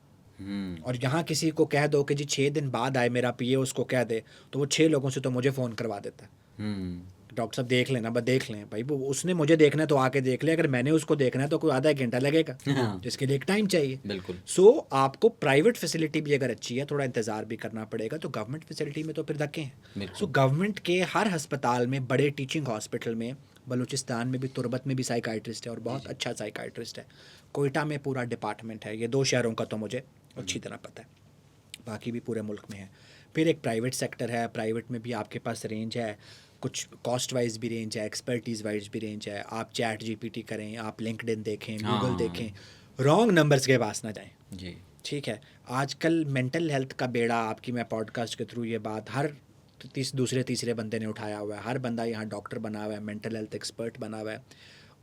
[SPEAKER 1] और यहाँ किसी को कह दो कि जी 6 दिन बाद आए, मेरा पीए उसको कह दे तो वो 6 लोगों से तो मुझे फ़ोन करवा देता है, डॉक्टर साहब देख लेना, बस देख लें भाई, वो उसने मुझे देखना है तो आके देख ले, अगर मैंने उसको देखना है तो कोई आधा एक घंटा लगेगा, जिसके लिए एक टाइम चाहिए।
[SPEAKER 2] बिल्कुल।
[SPEAKER 1] सो आपको प्राइवेट फैसिलिटी भी अगर अच्छी है, थोड़ा इंतज़ार भी करना पड़ेगा, तो गवर्नमेंट फैसिलिटी में तो फिर धक्के हैं। सो गवर्नमेंट के हर अस्पताल में, बड़े टीचिंग हॉस्पिटल में, बलूचिस्तान में भी, तुर्बत में भी साइकाइट्रिस्ट है और बहुत अच्छा साइकाइट्रिस्ट है। कोयटा में पूरा डिपार्टमेंट है। ये 2 शहरों का तो मुझे अच्छी तरह पता है, बाकी भी पूरे मुल्क में है। फिर एक प्राइवेट सेक्टर है, प्राइवेट में भी आपके पास रेंज है, कुछ कॉस्ट वाइज भी रेंज है, एक्सपर्टीज़ वाइज भी रेंज है। आप चैट जीपीटी करें, आप लिंक्डइन देखें, गूगल देखें, रॉन्ग नंबर्स के पास ना जाएं
[SPEAKER 2] जी।
[SPEAKER 1] ठीक है। आजकल मेंटल हेल्थ का बेड़ा, आपकी मैं पॉडकास्ट के थ्रू ये बात हर दूसरे तीसरे बंदे ने उठाया हुआ है। हर बंदा यहाँ डॉक्टर बना हुआ है, मेंटल हेल्थ एक्सपर्ट बना हुआ है,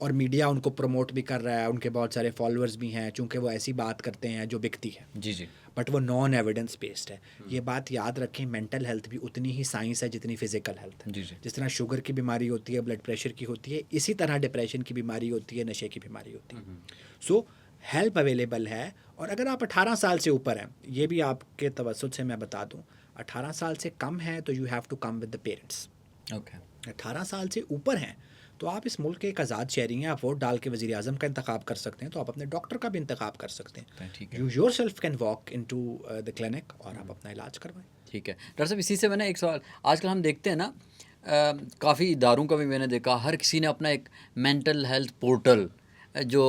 [SPEAKER 1] और मीडिया उनको प्रमोट भी कर रहा है, उनके बहुत सारे फॉलोअर्स भी हैं, चूँकि वो ऐसी बात करते हैं जो बिकती है।
[SPEAKER 2] जी जी।
[SPEAKER 1] बट वो नॉन एविडेंस बेस्ड है। ये बात याद रखें, मेंटल हेल्थ भी उतनी ही साइंस है जितनी फिजिकल हेल्थ है।
[SPEAKER 2] जी जी।
[SPEAKER 1] जिस तरह शुगर की बीमारी होती है, ब्लड प्रेशर की होती है, इसी तरह डिप्रेशन की बीमारी होती है, नशे की बीमारी होती है। सो हेल्प अवेलेबल है। और अगर आप 18 साल से ऊपर हैं, ये भी आपके तवज्जुह से मैं बता दूं, 18 साल से कम है तो you have to come with the parents.
[SPEAKER 2] Okay.
[SPEAKER 1] 18 साल से ऊपर हैं तो आप इस मुल्क के एक आज़ाद शहरी हैं, आप वोट डाल के वज़ीर आज़म का इंतखाब कर सकते हैं, तो आप अपने डॉक्टर का भी इंतखाब कर सकते हैं। You yourself can walk in to the clinic और आप अपना इलाज करवाएं।
[SPEAKER 2] ठीक है डॉक्टर साहब, इसी से मैंने एक सवाल, आजकल हम देखते हैं ना, काफ़ी इदारों का भी मैंने देखा, हर किसी ने अपना एक मेंटल हेल्थ पोर्टल जो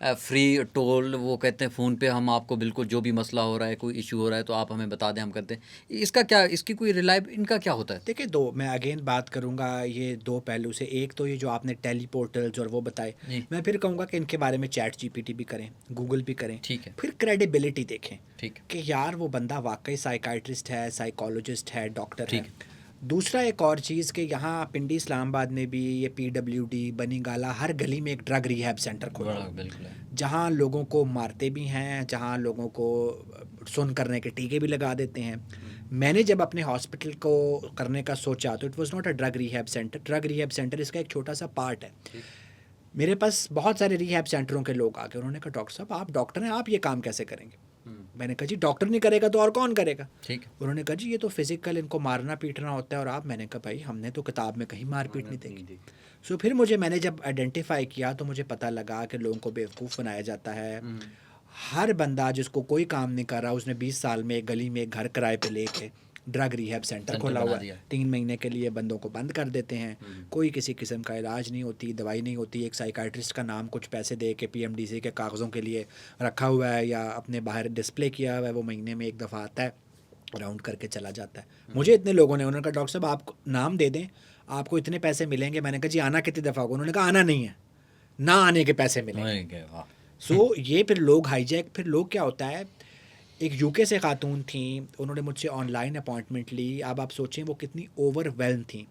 [SPEAKER 2] फ्री टोल, वो कहते हैं फ़ोन पे हम आपको बिल्कुल जो भी मसला हो रहा है, कोई इशू हो रहा है तो आप हमें बता दें, हम करते हैं। इसका क्या, इसकी कोई रिलायब, इनका क्या होता है?
[SPEAKER 1] देखिए, 2 मैं अगेन बात करूंगा, ये 2 पहलू से। एक तो ये जो आपने टेली पोर्टल्स और वो बताए, मैं फिर कहूँगा कि इनके बारे में चैट जीपीटी भी करें, गूगल भी करें।
[SPEAKER 2] ठीक है।
[SPEAKER 1] फिर क्रेडिबिलिटी देखें,
[SPEAKER 2] ठीक है,
[SPEAKER 1] कि यार वो बंदा वाकई साइकाइट्रिस्ट है, साइकोलॉजिस्ट है, डॉक्टर है। दूसरा एक और चीज़ कि यहाँ पिंडी इस्लामाबाद में भी ये PWD, बनी गाला, हर गली में एक ड्रग रिहैब सेंटर खोला,
[SPEAKER 2] बिल्कुल है,
[SPEAKER 1] जहाँ लोगों को मारते भी हैं, जहाँ लोगों को सुन करने के टीके भी लगा देते हैं। मैंने जब अपने हॉस्पिटल को करने का सोचा तो it was not a drug rehab centre. Drug rehab centre इसका एक छोटा सा पार्ट है। मेरे पास बहुत सारे रिहैब सेंटरों के लोग आ गए, उन्होंने कहा डॉक्टर साहब आप डॉक्टर हैं, आप ये काम कैसे करेंगे? मैंने कहा जी डॉक्टर नहीं करेगा तो और कौन करेगा?
[SPEAKER 2] ठीक।
[SPEAKER 1] उन्होंने कहा जी ये तो फिजिकल, इनको मारना पीटना होता है और आप। मैंने कहा भाई हमने तो किताब में कहीं मार पीट नहीं देखी। सो फिर मैंने जब आइडेंटिफाई किया तो मुझे पता लगा कि लोगों को बेवकूफ़ बनाया जाता है। हर बंदा जिसको कोई काम नहीं कर रहा, उसने 20 साल में एक गली में एक घर किराए पे लेके ड्रग रिहैब सेंटर खोला हुआ है। 3 महीने के लिए बंदों को बंद कर देते हैं, कोई किसी किस्म का इलाज नहीं होती, दवाई नहीं होती। एक साइकाइट्रिस्ट का नाम कुछ पैसे दे के PMDC के कागज़ों के लिए रखा हुआ है या अपने बाहर डिस्प्ले किया हुआ है, वो महीने में एक दफ़ा आता है, राउंड करके चला जाता है। मुझे इतने लोगों ने, उन्होंने कहा डॉक्टर साहब आप नाम दे दें, आपको इतने पैसे मिलेंगे। मैंने कहा जी आना कितनी दफ़ा होगा? उन्होंने कहा आना नहीं है, ना आने के पैसे मिलेंगे। सो ये फिर लोग हाईजैक, फिर लोग क्या होता है, एक यूके से खातून थी, उन्होंने मुझसे ऑनलाइन अपॉइंटमेंट ली। अब आप सोचें वो कितनी ओवरवेल्म थी,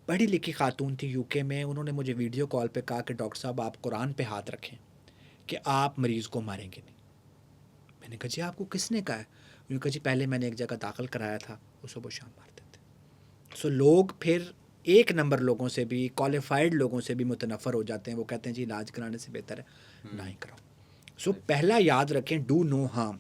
[SPEAKER 1] पढ़ी लिखी खातून थी यूके में। उन्होंने मुझे वीडियो कॉल पे कहा कि डॉक्टर साहब आप कुरान पे हाथ रखें कि आप मरीज़ को मारेंगे नहीं। मैंने कहा जी आपको किसने कहा है? उन्होंने कहा जी पहले मैंने एक जगह दाखिल कराया था, वो सुबह शाम मारते थे। सो लोग फिर एक नंबर लोगों से भी, क्वालिफाइड लोगों से भी मुतनफ़र हो जाते हैं। वो कहते हैं जी इलाज कराने से बेहतर है ना ही कराओ। सो पहला याद रखें, डू नो हार्म।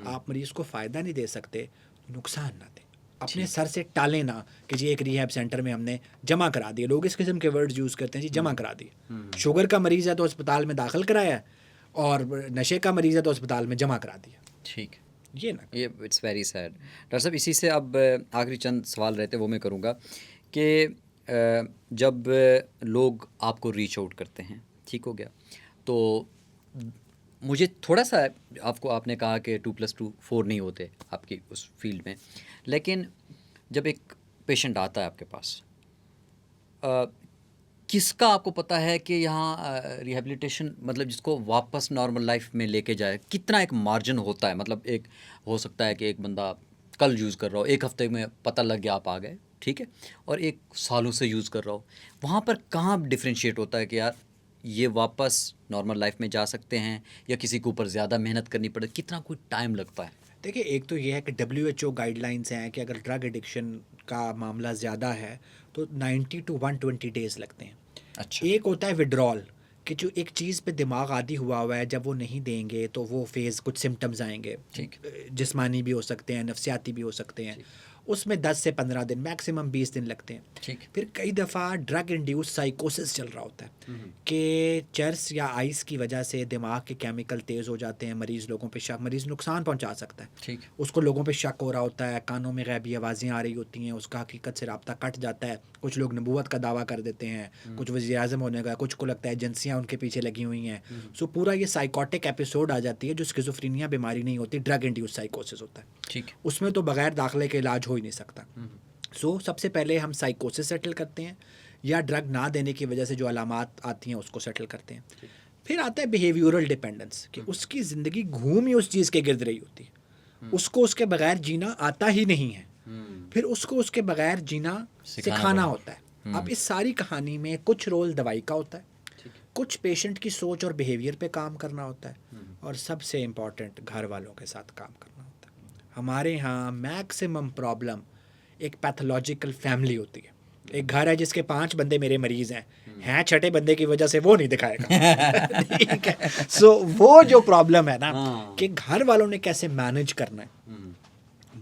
[SPEAKER 1] आप मरीज़ को फ़ायदा नहीं दे सकते, नुकसान ना दें। अपने सर से टालें ना कि जी एक रिहैब सेंटर में हमने जमा करा दिए। लोग इस किस्म के वर्ड्स यूज़ करते हैं, जी जमा करा दिए। शुगर का मरीज़ है तो अस्पताल में दाखिल कराया है, और नशे का मरीज़ है तो अस्पताल में जमा करा दिया।
[SPEAKER 2] ठीक,
[SPEAKER 1] ये ना,
[SPEAKER 2] ये इट्स वेरी सैड। डॉक्टर साहब इसी से अब आखिरी चंद सवाल रहते वो मैं करूँगा कि जब लोग आपको रीच आउट करते हैं, ठीक हो गया, तो मुझे थोड़ा सा, आपको आपने कहा कि 2+2 4 नहीं होते आपकी उस फील्ड में, लेकिन जब एक पेशेंट आता है आपके पास, किसका आपको पता है कि यहाँ रिहेबिलिटेशन मतलब जिसको वापस नॉर्मल लाइफ में लेके जाए, कितना एक मार्जिन होता है? मतलब एक हो सकता है कि एक बंदा कल यूज़ कर रहा हो, एक हफ्ते में पता लग गया आप आ गए, ठीक है, और एक सालों से यूज़ कर रहा हो, वहाँ पर कहाँ डिफरेंशिएट होता है कि यार ये वापस नॉर्मल लाइफ में जा सकते हैं, या किसी के ऊपर ज़्यादा मेहनत करनी पड़े, कितना कोई टाइम लगता है?
[SPEAKER 1] देखिए, एक तो ये है कि WHO गाइडलाइंस हैं कि अगर ड्रग एडिक्शन का मामला ज़्यादा है तो 90 to 120 डेज़ लगते हैं।
[SPEAKER 2] अच्छा।
[SPEAKER 1] एक होता है विड्रॉल, कि जो एक चीज़ पे दिमाग आदी हुआ हुआ है, जब वो नहीं देंगे तो वो फेज़ कुछ सिम्टम्स आएंगे,
[SPEAKER 2] ठीक।
[SPEAKER 1] जिस्मानी भी हो सकते हैं, नफ्सियाती भी हो सकते हैं, उसमें 10 से 15 दिन, मैक्सिमम 20 दिन लगते हैं।
[SPEAKER 2] ठीक।
[SPEAKER 1] फिर कई दफ़ा ड्रग इंड्यूस साइकोसिस चल रहा होता है कि चर्स या आइस की वजह से दिमाग के केमिकल तेज़ हो जाते हैं, मरीज़ लोगों पे शक, मरीज़ नुकसान पहुंचा सकता है,
[SPEAKER 2] ठीक।
[SPEAKER 1] उसको लोगों पे शक हो रहा होता है, कानों में गैबी आवाज़ें आ रही होती हैं, उसका हकीकत से राब्ता कट जाता है, कुछ लोग नबूवत का दावा कर देते हैं, कुछ वज़ीर-ए-आज़म होने का, कुछ को लगता है एजेंसियाँ उनके पीछे लगी हुई हैं। सो पूरा ये साइकोटिक एपिसोड आ जाती है, जो स्किज़ोफ्रेनिया बीमारी नहीं होती, ड्रग इंड्यूस साइकोसिस होता है।
[SPEAKER 2] ठीक।
[SPEAKER 1] उसमें तो बगैर दाखिले के इलाज हो ही नहीं सकता। सो सबसे पहले हम साइकोसिस सेटल करते हैं, या ड्रग ना देने की वजह से जो अलामात आती हैं उसको सेटल करते हैं। फिर आता है बिहेवियरल डिपेंडेंस, कि उसकी ज़िंदगी घूम ही उस चीज़ के गिर्द रही होती है, उसको उसके बगैर जीना आता ही नहीं है, फिर उसको उसके बगैर जीना सिखाना होता है। अब इस सारी कहानी में कुछ रोल दवाई का होता है, कुछ पेशेंट की सोच और बिहेवियर पे काम करना होता है, और सबसे इम्पॉर्टेंट घर वालों के साथ काम करना होता है। हमारे यहाँ मैक्सिमम प्रॉब्लम एक पैथोलॉजिकल फैमिली होती है। एक घर है जिसके 5 बंदे मेरे मरीज़ हैं, छठे बंदे की वजह से वो नहीं दिखाएगा। ठीक है। सो वो जो प्रॉब्लम है ना, कि घर वालों ने कैसे मैनेज करना है,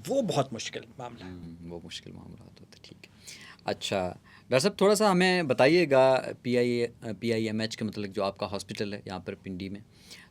[SPEAKER 1] वो बहुत मुश्किल मामला है।
[SPEAKER 2] वो मुश्किल मामला होता है। ठीक है। अच्छा डॉक्टर साहब, थोड़ा सा हमें बताइएगा PIMH के मतलब जो आपका हॉस्पिटल है यहाँ पर पिंडी में,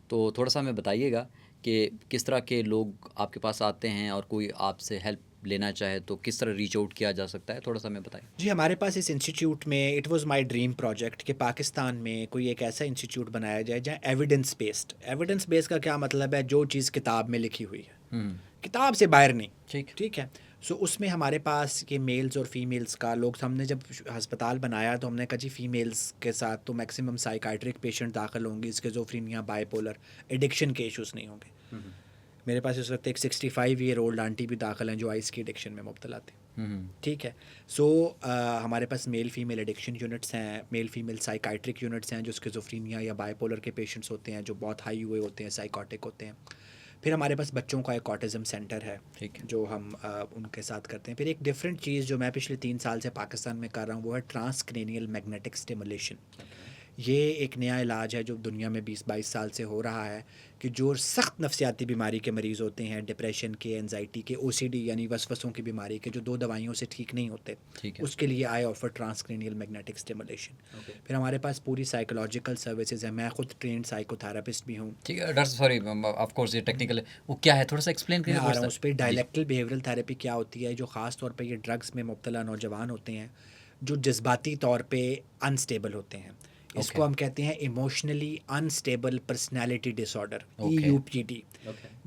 [SPEAKER 2] तो थोड़ा सा हमें बताइएगा कि किस तरह के लोग आपके पास आते हैं, और कोई आपसे हेल्प लेना चाहे तो किस तरह रीच आउट किया जा सकता है, थोड़ा सा हमें बताइए।
[SPEAKER 1] जी, हमारे पास इस इंस्टीट्यूट में it was my dream project कि पाकिस्तान में कोई एक ऐसा इंस्टीट्यूट बनाया जाए जहाँ एविडेंस बेस्ड का क्या मतलब है, जो चीज़ किताब में लिखी हुई है, किताब से बाहर नहीं। ठीक है। सो उसमें हमारे पास ये मेल्स और फीमेल्स का लोग, हमने जब अस्पताल बनाया तो हमने कहा जी फीमेल्स के साथ तो मैक्सिमम साइकाइट्रिक पेशेंट दाखिल होंगे, स्किज़ोफ्रेनिया, बाइपोलर, एडिक्शन के इश्यूज़ नहीं होंगे। मेरे पास इस वक्त एक 65 ईयर ओल्ड आंटी भी दाखिल हैं जो आइस की एडिक्शन में मुब्तला थी। ठीक है। सो हमारे पास मेल फीमेल एडिक्शन यूनिट्स हैं, मेल फीमेल साइकाइट्रिक यूनिट्स हैं जो स्किज़ोफ्रेनिया या बाइपोलर के पेशेंट्स होते हैं, जो बहुत हाई हुए होते हैं, साइकोटिक होते हैं। फिर हमारे पास बच्चों का एक ऑटिज़म सेंटर है, जो हम उनके साथ करते हैं। फिर एक डिफरेंट चीज़ जो मैं पिछले 3 साल से पाकिस्तान में कर रहा हूँ, वो है ट्रांसक्रेनियल मैग्नेटिक स्टिमुलेशन। ये एक नया इलाज है जो दुनिया में 20-22 साल से हो रहा है, कि जो सख्त नफ्सियाती बीमारी के मरीज़ होते हैं, डिप्रेशन के, एनजाइटी के, OCD यानी वसवसों की बीमारी के, जो 2 दवाइयों से ठीक नहीं होते, उसके लिए I offer transcranial magnetic stimulation. फिर हमारे पास पूरी साइकोलॉजिकल सर्विसेज है, मैं खुद ट्रेंड साइकोथेरेपिस्ट भी हूँ।
[SPEAKER 2] ठीक है डॉक्टर, सॉरी ऑफ कोर्स ये टेक्निकल है, वो क्या है थोड़ा सा एक्सप्लेन करिए।
[SPEAKER 1] आ रहा हूँ उस पर। डायलेक्टल बिहेवियरल थेरेपी क्या होती है, जो ख़ास तौर पे ये ड्रग्स में मुब्तला नौजवान होते हैं जो जज्बाती तौर पे अनस्टेबल होते हैं, इसको हम कहते हैं emotionally unstable personality disorder, EUPD,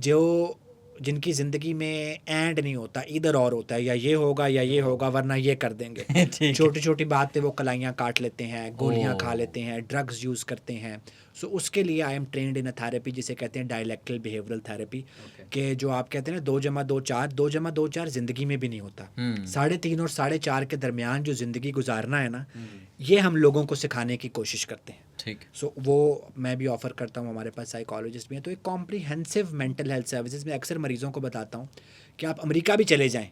[SPEAKER 1] जो जिनकी ज़िंदगी में एंड नहीं होता, इधर और होता है, या ये होगा या ये होगा, वरना ये कर देंगे। छोटी छोटी बात पे वो कलाइयाँ काट लेते हैं, गोलियाँ खा लेते हैं, ड्रग्स यूज़ करते हैं। सो उसके लिए I am trend in a therapy जिसे कहते हैं डायलेक्टल बिहेवियरल थेरेपी, कि जो आप कहते हैं ना 2+2 4, 2+2 4 ज़िंदगी में भी नहीं होता। 3.5 और 4.5 के दरमियान जो ज़िंदगी गुजारना है ना, ये हम लोगों को सिखाने की कोशिश करते हैं।
[SPEAKER 2] ठीक।
[SPEAKER 1] सो वो मैं भी ऑफ़र करता हूँ, हमारे पास साइकोलॉजिस्ट भी हैं। तो एक कॉम्प्रिहेंसिव मेंटल हेल्थ सर्विसेज में अक्सर मरीज़ों को बताता हूँ कि आप अमेरिका भी चले जाएं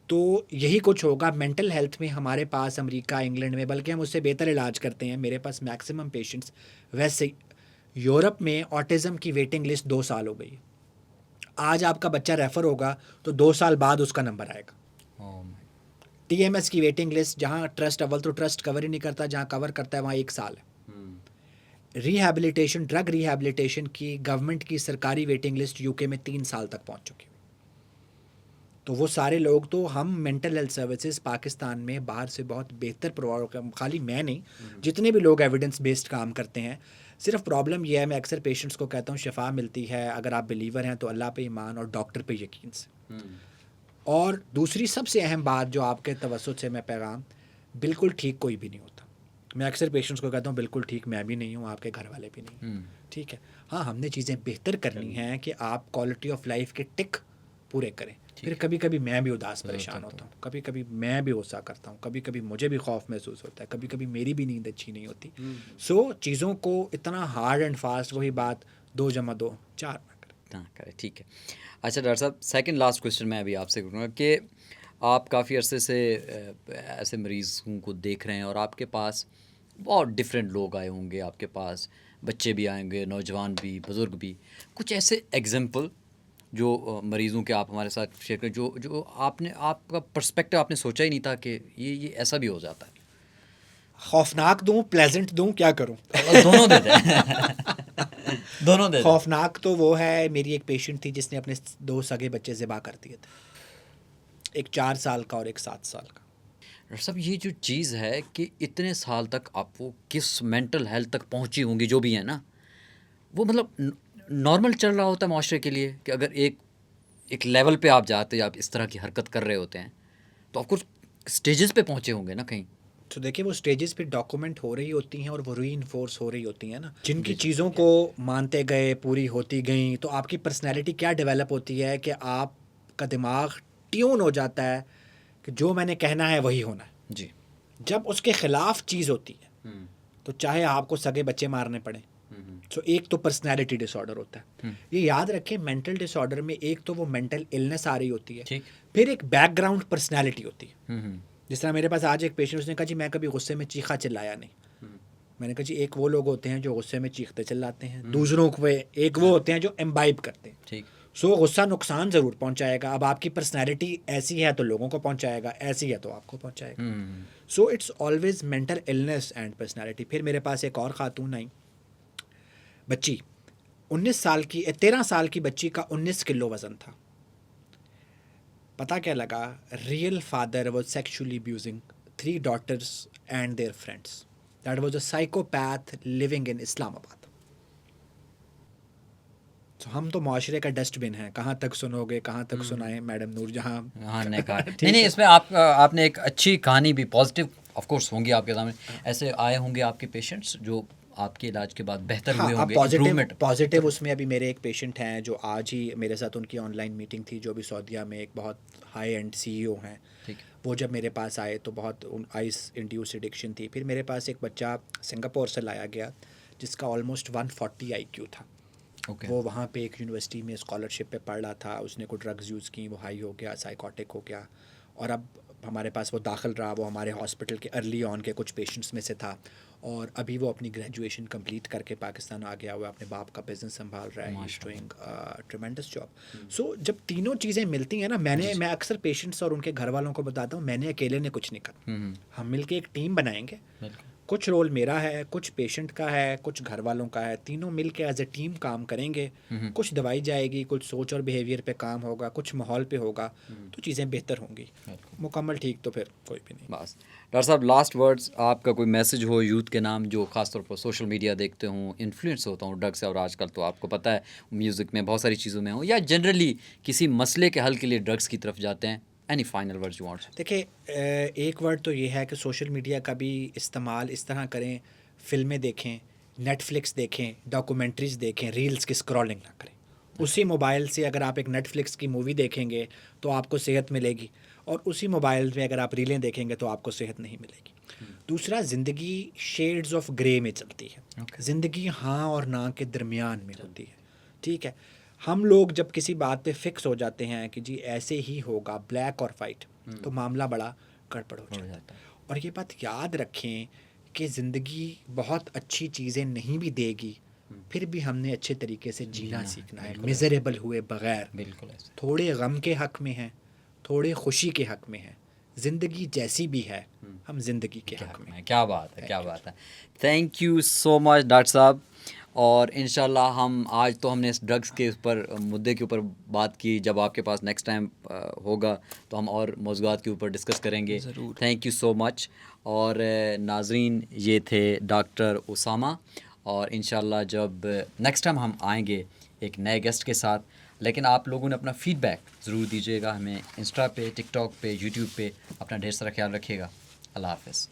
[SPEAKER 1] तो यही कुछ होगा। मेंटल हेल्थ में हमारे पास अमेरिका, इंग्लैंड में, बल्कि हम उससे बेहतर इलाज करते हैं। मेरे पास मैक्सिमम पेशेंट्स, वैसे यूरोप में ऑटिज़म की वेटिंग लिस्ट 2 साल हो गई। आज आपका बच्चा रेफ़र होगा तो 2 साल बाद उसका नंबर आएगा। TMS की वेटिंग लिस्ट, जहाँ ट्रस्ट अव्वल तो ट्रस्ट कवर ही नहीं करता, जहाँ कवर करता है वहाँ 1 साल है। रिहैबिलिटेशन, ड्रग रिहैबिलिटेशन की गवर्नमेंट की सरकारी वेटिंग लिस्ट UK में 3 साल तक पहुँच चुकी है। तो वो सारे लोग, तो हम मेंटल हेल्थ सर्विसेज पाकिस्तान में बाहर से बहुत बेहतर प्रोवाइड, खाली मैं नहीं, जितने भी लोग एविडेंस बेस्ड काम करते हैं। सिर्फ प्रॉब्लम यह है, मैं अक्सर पेशेंट्स को कहता हूँ शिफा मिलती है अगर आप बिलीवर हैं तो अल्लाह पे ईमान और डॉक्टर पे यकीन से। और दूसरी सबसे अहम बात जो आपके तवज्जुह से मैं पैगाम, बिल्कुल ठीक कोई भी नहीं होता। मैं अक्सर पेशेंट्स को कहता हूँ बिल्कुल ठीक मैं भी नहीं हूँ, आपके घर वाले भी नहीं, ठीक है। हाँ, हमने चीज़ें बेहतर करनी हैं कि आप क्वालिटी ऑफ लाइफ के टिक पूरे करें। फिर कभी कभी मैं भी उदास परेशान होता हूँ, कभी कभी मैं भी गुस्सा करता हूँ, कभी कभी मुझे भी खौफ महसूस होता है, कभी कभी मेरी भी नींद अच्छी नहीं होती। सो चीज़ों को इतना हार्ड एंड फास्ट, वही बात 2 + 2 4 ना करें।
[SPEAKER 2] हाँ करें, ठीक है। अच्छा डॉक्टर साहब, सेकंड लास्ट क्वेश्चन मैं अभी आपसे करूँगा कि आप काफ़ी अरसे से ऐसे मरीज़ों को देख रहे हैं और आपके पास बहुत डिफरेंट लोग आए होंगे, आपके पास बच्चे भी आएंगे, नौजवान भी, बुज़ुर्ग भी। कुछ ऐसे एग्जांपल जो मरीज़ों के आप हमारे साथ शेयर करें, जो जो आपने, आपका पर्सपेक्टिव आपने सोचा ही नहीं था कि ये ऐसा भी हो जाता है।
[SPEAKER 1] खौफनाक दूँ, प्लेजेंट दूँ, क्या करूँ?
[SPEAKER 2] और दोनों दे दें। दोनों दे दें।
[SPEAKER 1] खौफनाक तो वो है, मेरी एक पेशेंट थी जिसने अपने 2 सगे बच्चे ज़िबा कर दिए थे, एक 4 साल का और एक 7 साल का।
[SPEAKER 2] डॉक्टर साहब, ये जो चीज़ है कि इतने साल तक आप वो किस मेंटल हेल्थ तक पहुंची होंगी, जो भी है ना, वो मतलब नॉर्मल चल रहा होता है माशरे के लिए कि अगर एक लेवल पे आप जाते, आप इस तरह की हरकत कर रहे होते हैं, तो आपको स्टेजेस पे पहुंचे होंगे ना कहीं।
[SPEAKER 1] तो देखिए, वो स्टेजेस पे डॉक्यूमेंट हो रही होती हैं और वो रीइंफोर्स हो रही होती हैं ना, जिनकी चीज़ों को मानते गए, पूरी होती गई, तो आपकी पर्सनैलिटी क्या डेवलप होती है कि आपका दिमाग ट्यून हो जाता है कि जो मैंने कहना है वही होना है।
[SPEAKER 2] जी।
[SPEAKER 1] जब उसके खिलाफ चीज़ होती है तो चाहे आपको सगे बच्चे मारने पड़े। तो एक तो पर्सनैलिटी डिसऑर्डर होता है। ये याद रखें, मेंटल डिसऑर्डर में एक तो वो मेंटल इलनेस आ रही होती है,
[SPEAKER 2] ठीक।
[SPEAKER 1] फिर एक बैकग्राउंड पर्सनैलिटी होती है। जिस तरह मेरे पास आज एक पेशेंट, उसने कहा जी मैं कभी गुस्से में चीखा चिल्लाया नहीं। मैंने कहा जी, एक वो लोग होते हैं जो गुस्से में चीखते चिल्लाते हैं, दूसरों को एक वो होते हैं जो एम्बाइब करते हैं।
[SPEAKER 2] ठीक।
[SPEAKER 1] सो गुस्सा नुकसान ज़रूर पहुंचाएगा। अब आपकी पर्सनैलिटी ऐसी है तो लोगों को पहुंचाएगा, ऐसी है तो आपको पहुंचाएगा। So it's always mental illness and personality. फिर मेरे पास एक और खातून आई, बच्ची 13 साल की बच्ची का 19 किलो वज़न था। पता क्या लगा, real father was sexually abusing 3 daughters and their friends. That was a psychopath living in Islamabad. तो हम तो माशरे का डस्टबिन है, कहाँ तक सुनोगे, कहाँ तक सुनाएं मैडम नूरजहां।
[SPEAKER 2] हाँ ने कहा नहीं, इसमें आपने एक अच्छी कहानी भी, पॉजिटिव ऑफ कोर्स होंगी आपके सामने। ऐसे आए होंगे आपके पेशेंट्स जो आपके इलाज के बाद बेहतर हुए होंगे,
[SPEAKER 1] पॉजिटिव उसमें अभी मेरे एक पेशेंट हैं जो आज ही मेरे साथ, उनकी ऑनलाइन मीटिंग थी, जो भी सऊदीया में एक बहुत हाई एंड CEO हैं। वो जब मेरे पास आए तो बहुत आइस इंड्यूस एडिक्शन थी। फिर मेरे पास एक बच्चा सिंगापुर से लाया गया जिसका ऑलमोस्ट 140 IQ था। वो वहाँ पे एक यूनिवर्सिटी में स्कॉलरशिप पे पढ़ रहा था, उसने कोई ड्रग्स यूज़ की, वो हाई हो गया, साइकोटिक हो गया, और अब हमारे पास वो दाखिल रहा। वो हमारे हॉस्पिटल के अर्ली ऑन के कुछ पेशेंट्स में से था, और अभी वो अपनी ग्रेजुएशन कंप्लीट करके पाकिस्तान आ गया हुआ, अपने बाप का बिजनेस संभाल रहा है, he is doing tremendous job. So जब तीनों चीज़ें मिलती हैं ना, मैं अक्सर पेशेंट्स और उनके घर वालों को बताता हूँ, मैंने अकेले ने कुछ नहीं करा, हम मिलके एक टीम बनाएंगे। कुछ रोल मेरा है, कुछ पेशेंट का है, कुछ घर वालों का है, तीनों मिल के एज ए टीम काम करेंगे। कुछ दवाई जाएगी, कुछ सोच और बिहेवियर पे काम होगा, कुछ माहौल पे होगा, तो चीज़ें बेहतर होंगी। मुकम्मल ठीक तो फिर कोई भी नहीं।
[SPEAKER 2] बस डॉक्टर साहब, लास्ट वर्ड्स, आपका कोई मैसेज हो यूथ के नाम जो खासतौर पर सोशल मीडिया देखते हों, इन्फ्लुएंस होता हूँ ड्रग्स से, और आजकल तो आपको पता है म्यूज़िक में बहुत सारी चीज़ों में हो, या जनरली किसी मसले के हल के लिए ड्रग्स की तरफ जाते हैं। Any final words you want?
[SPEAKER 1] देखिए, एक वर्ड तो ये है कि सोशल मीडिया का भी इस्तेमाल इस तरह करें, फिल्में देखें, नेटफ्लिक्स देखें, डॉक्यूमेंट्रीज़ देखें, रील्स की स्क्रॉलिंग ना करें। उसी मोबाइल से अगर आप एक नेटफ्लिक्स की मूवी देखेंगे तो आपको सेहत मिलेगी, और उसी मोबाइल में अगर आप रीलें देखेंगे तो आपको सेहत नहीं मिलेगी। दूसरा, ज़िंदगी शेड्स ऑफ ग्रे में चलती है। ज़िंदगी हाँ और ना के दरमियान में होती है, ठीक है। हम लोग जब किसी बात पे फिक्स हो जाते हैं कि जी ऐसे ही होगा, ब्लैक और वाइट, तो मामला बड़ा गड़बड़ हो जाता है। और ये बात याद रखें कि ज़िंदगी बहुत अच्छी चीज़ें नहीं भी देगी, फिर भी हमने अच्छे तरीके से जीना सीखना है, मिजरेबल हुए बगैर।
[SPEAKER 2] बिल्कुल ऐसे।
[SPEAKER 1] थोड़े गम के हक़ में हैं, थोड़े खुशी के हक़ में हैं। ज़िंदगी जैसी भी है, हम ज़िंदगी के हक़ में।
[SPEAKER 2] क्या बात है, क्या बात है। Thank you so much doctor साहब। और इंशाल्लाह हम आज तो हमने इस ड्रग्स के ऊपर मुद्दे के ऊपर बात की, जब आपके पास नेक्स्ट टाइम होगा तो हम और मौज़ूआत के ऊपर डिस्कस करेंगे। Thank you so much. और नाज़रीन, ये थे डॉक्टर उसामा, और इंशाल्लाह जब नेक्स्ट टाइम हम आएंगे एक नए गेस्ट के साथ, लेकिन आप लोगों ने अपना फ़ीडबैक ज़रूर दीजिएगा हमें, इंस्टा पे, टिकटॉक पे, यूट्यूब पे। अपना ढेर सारा ख्याल रखिएगा। अल्लाह हाफ़िज़।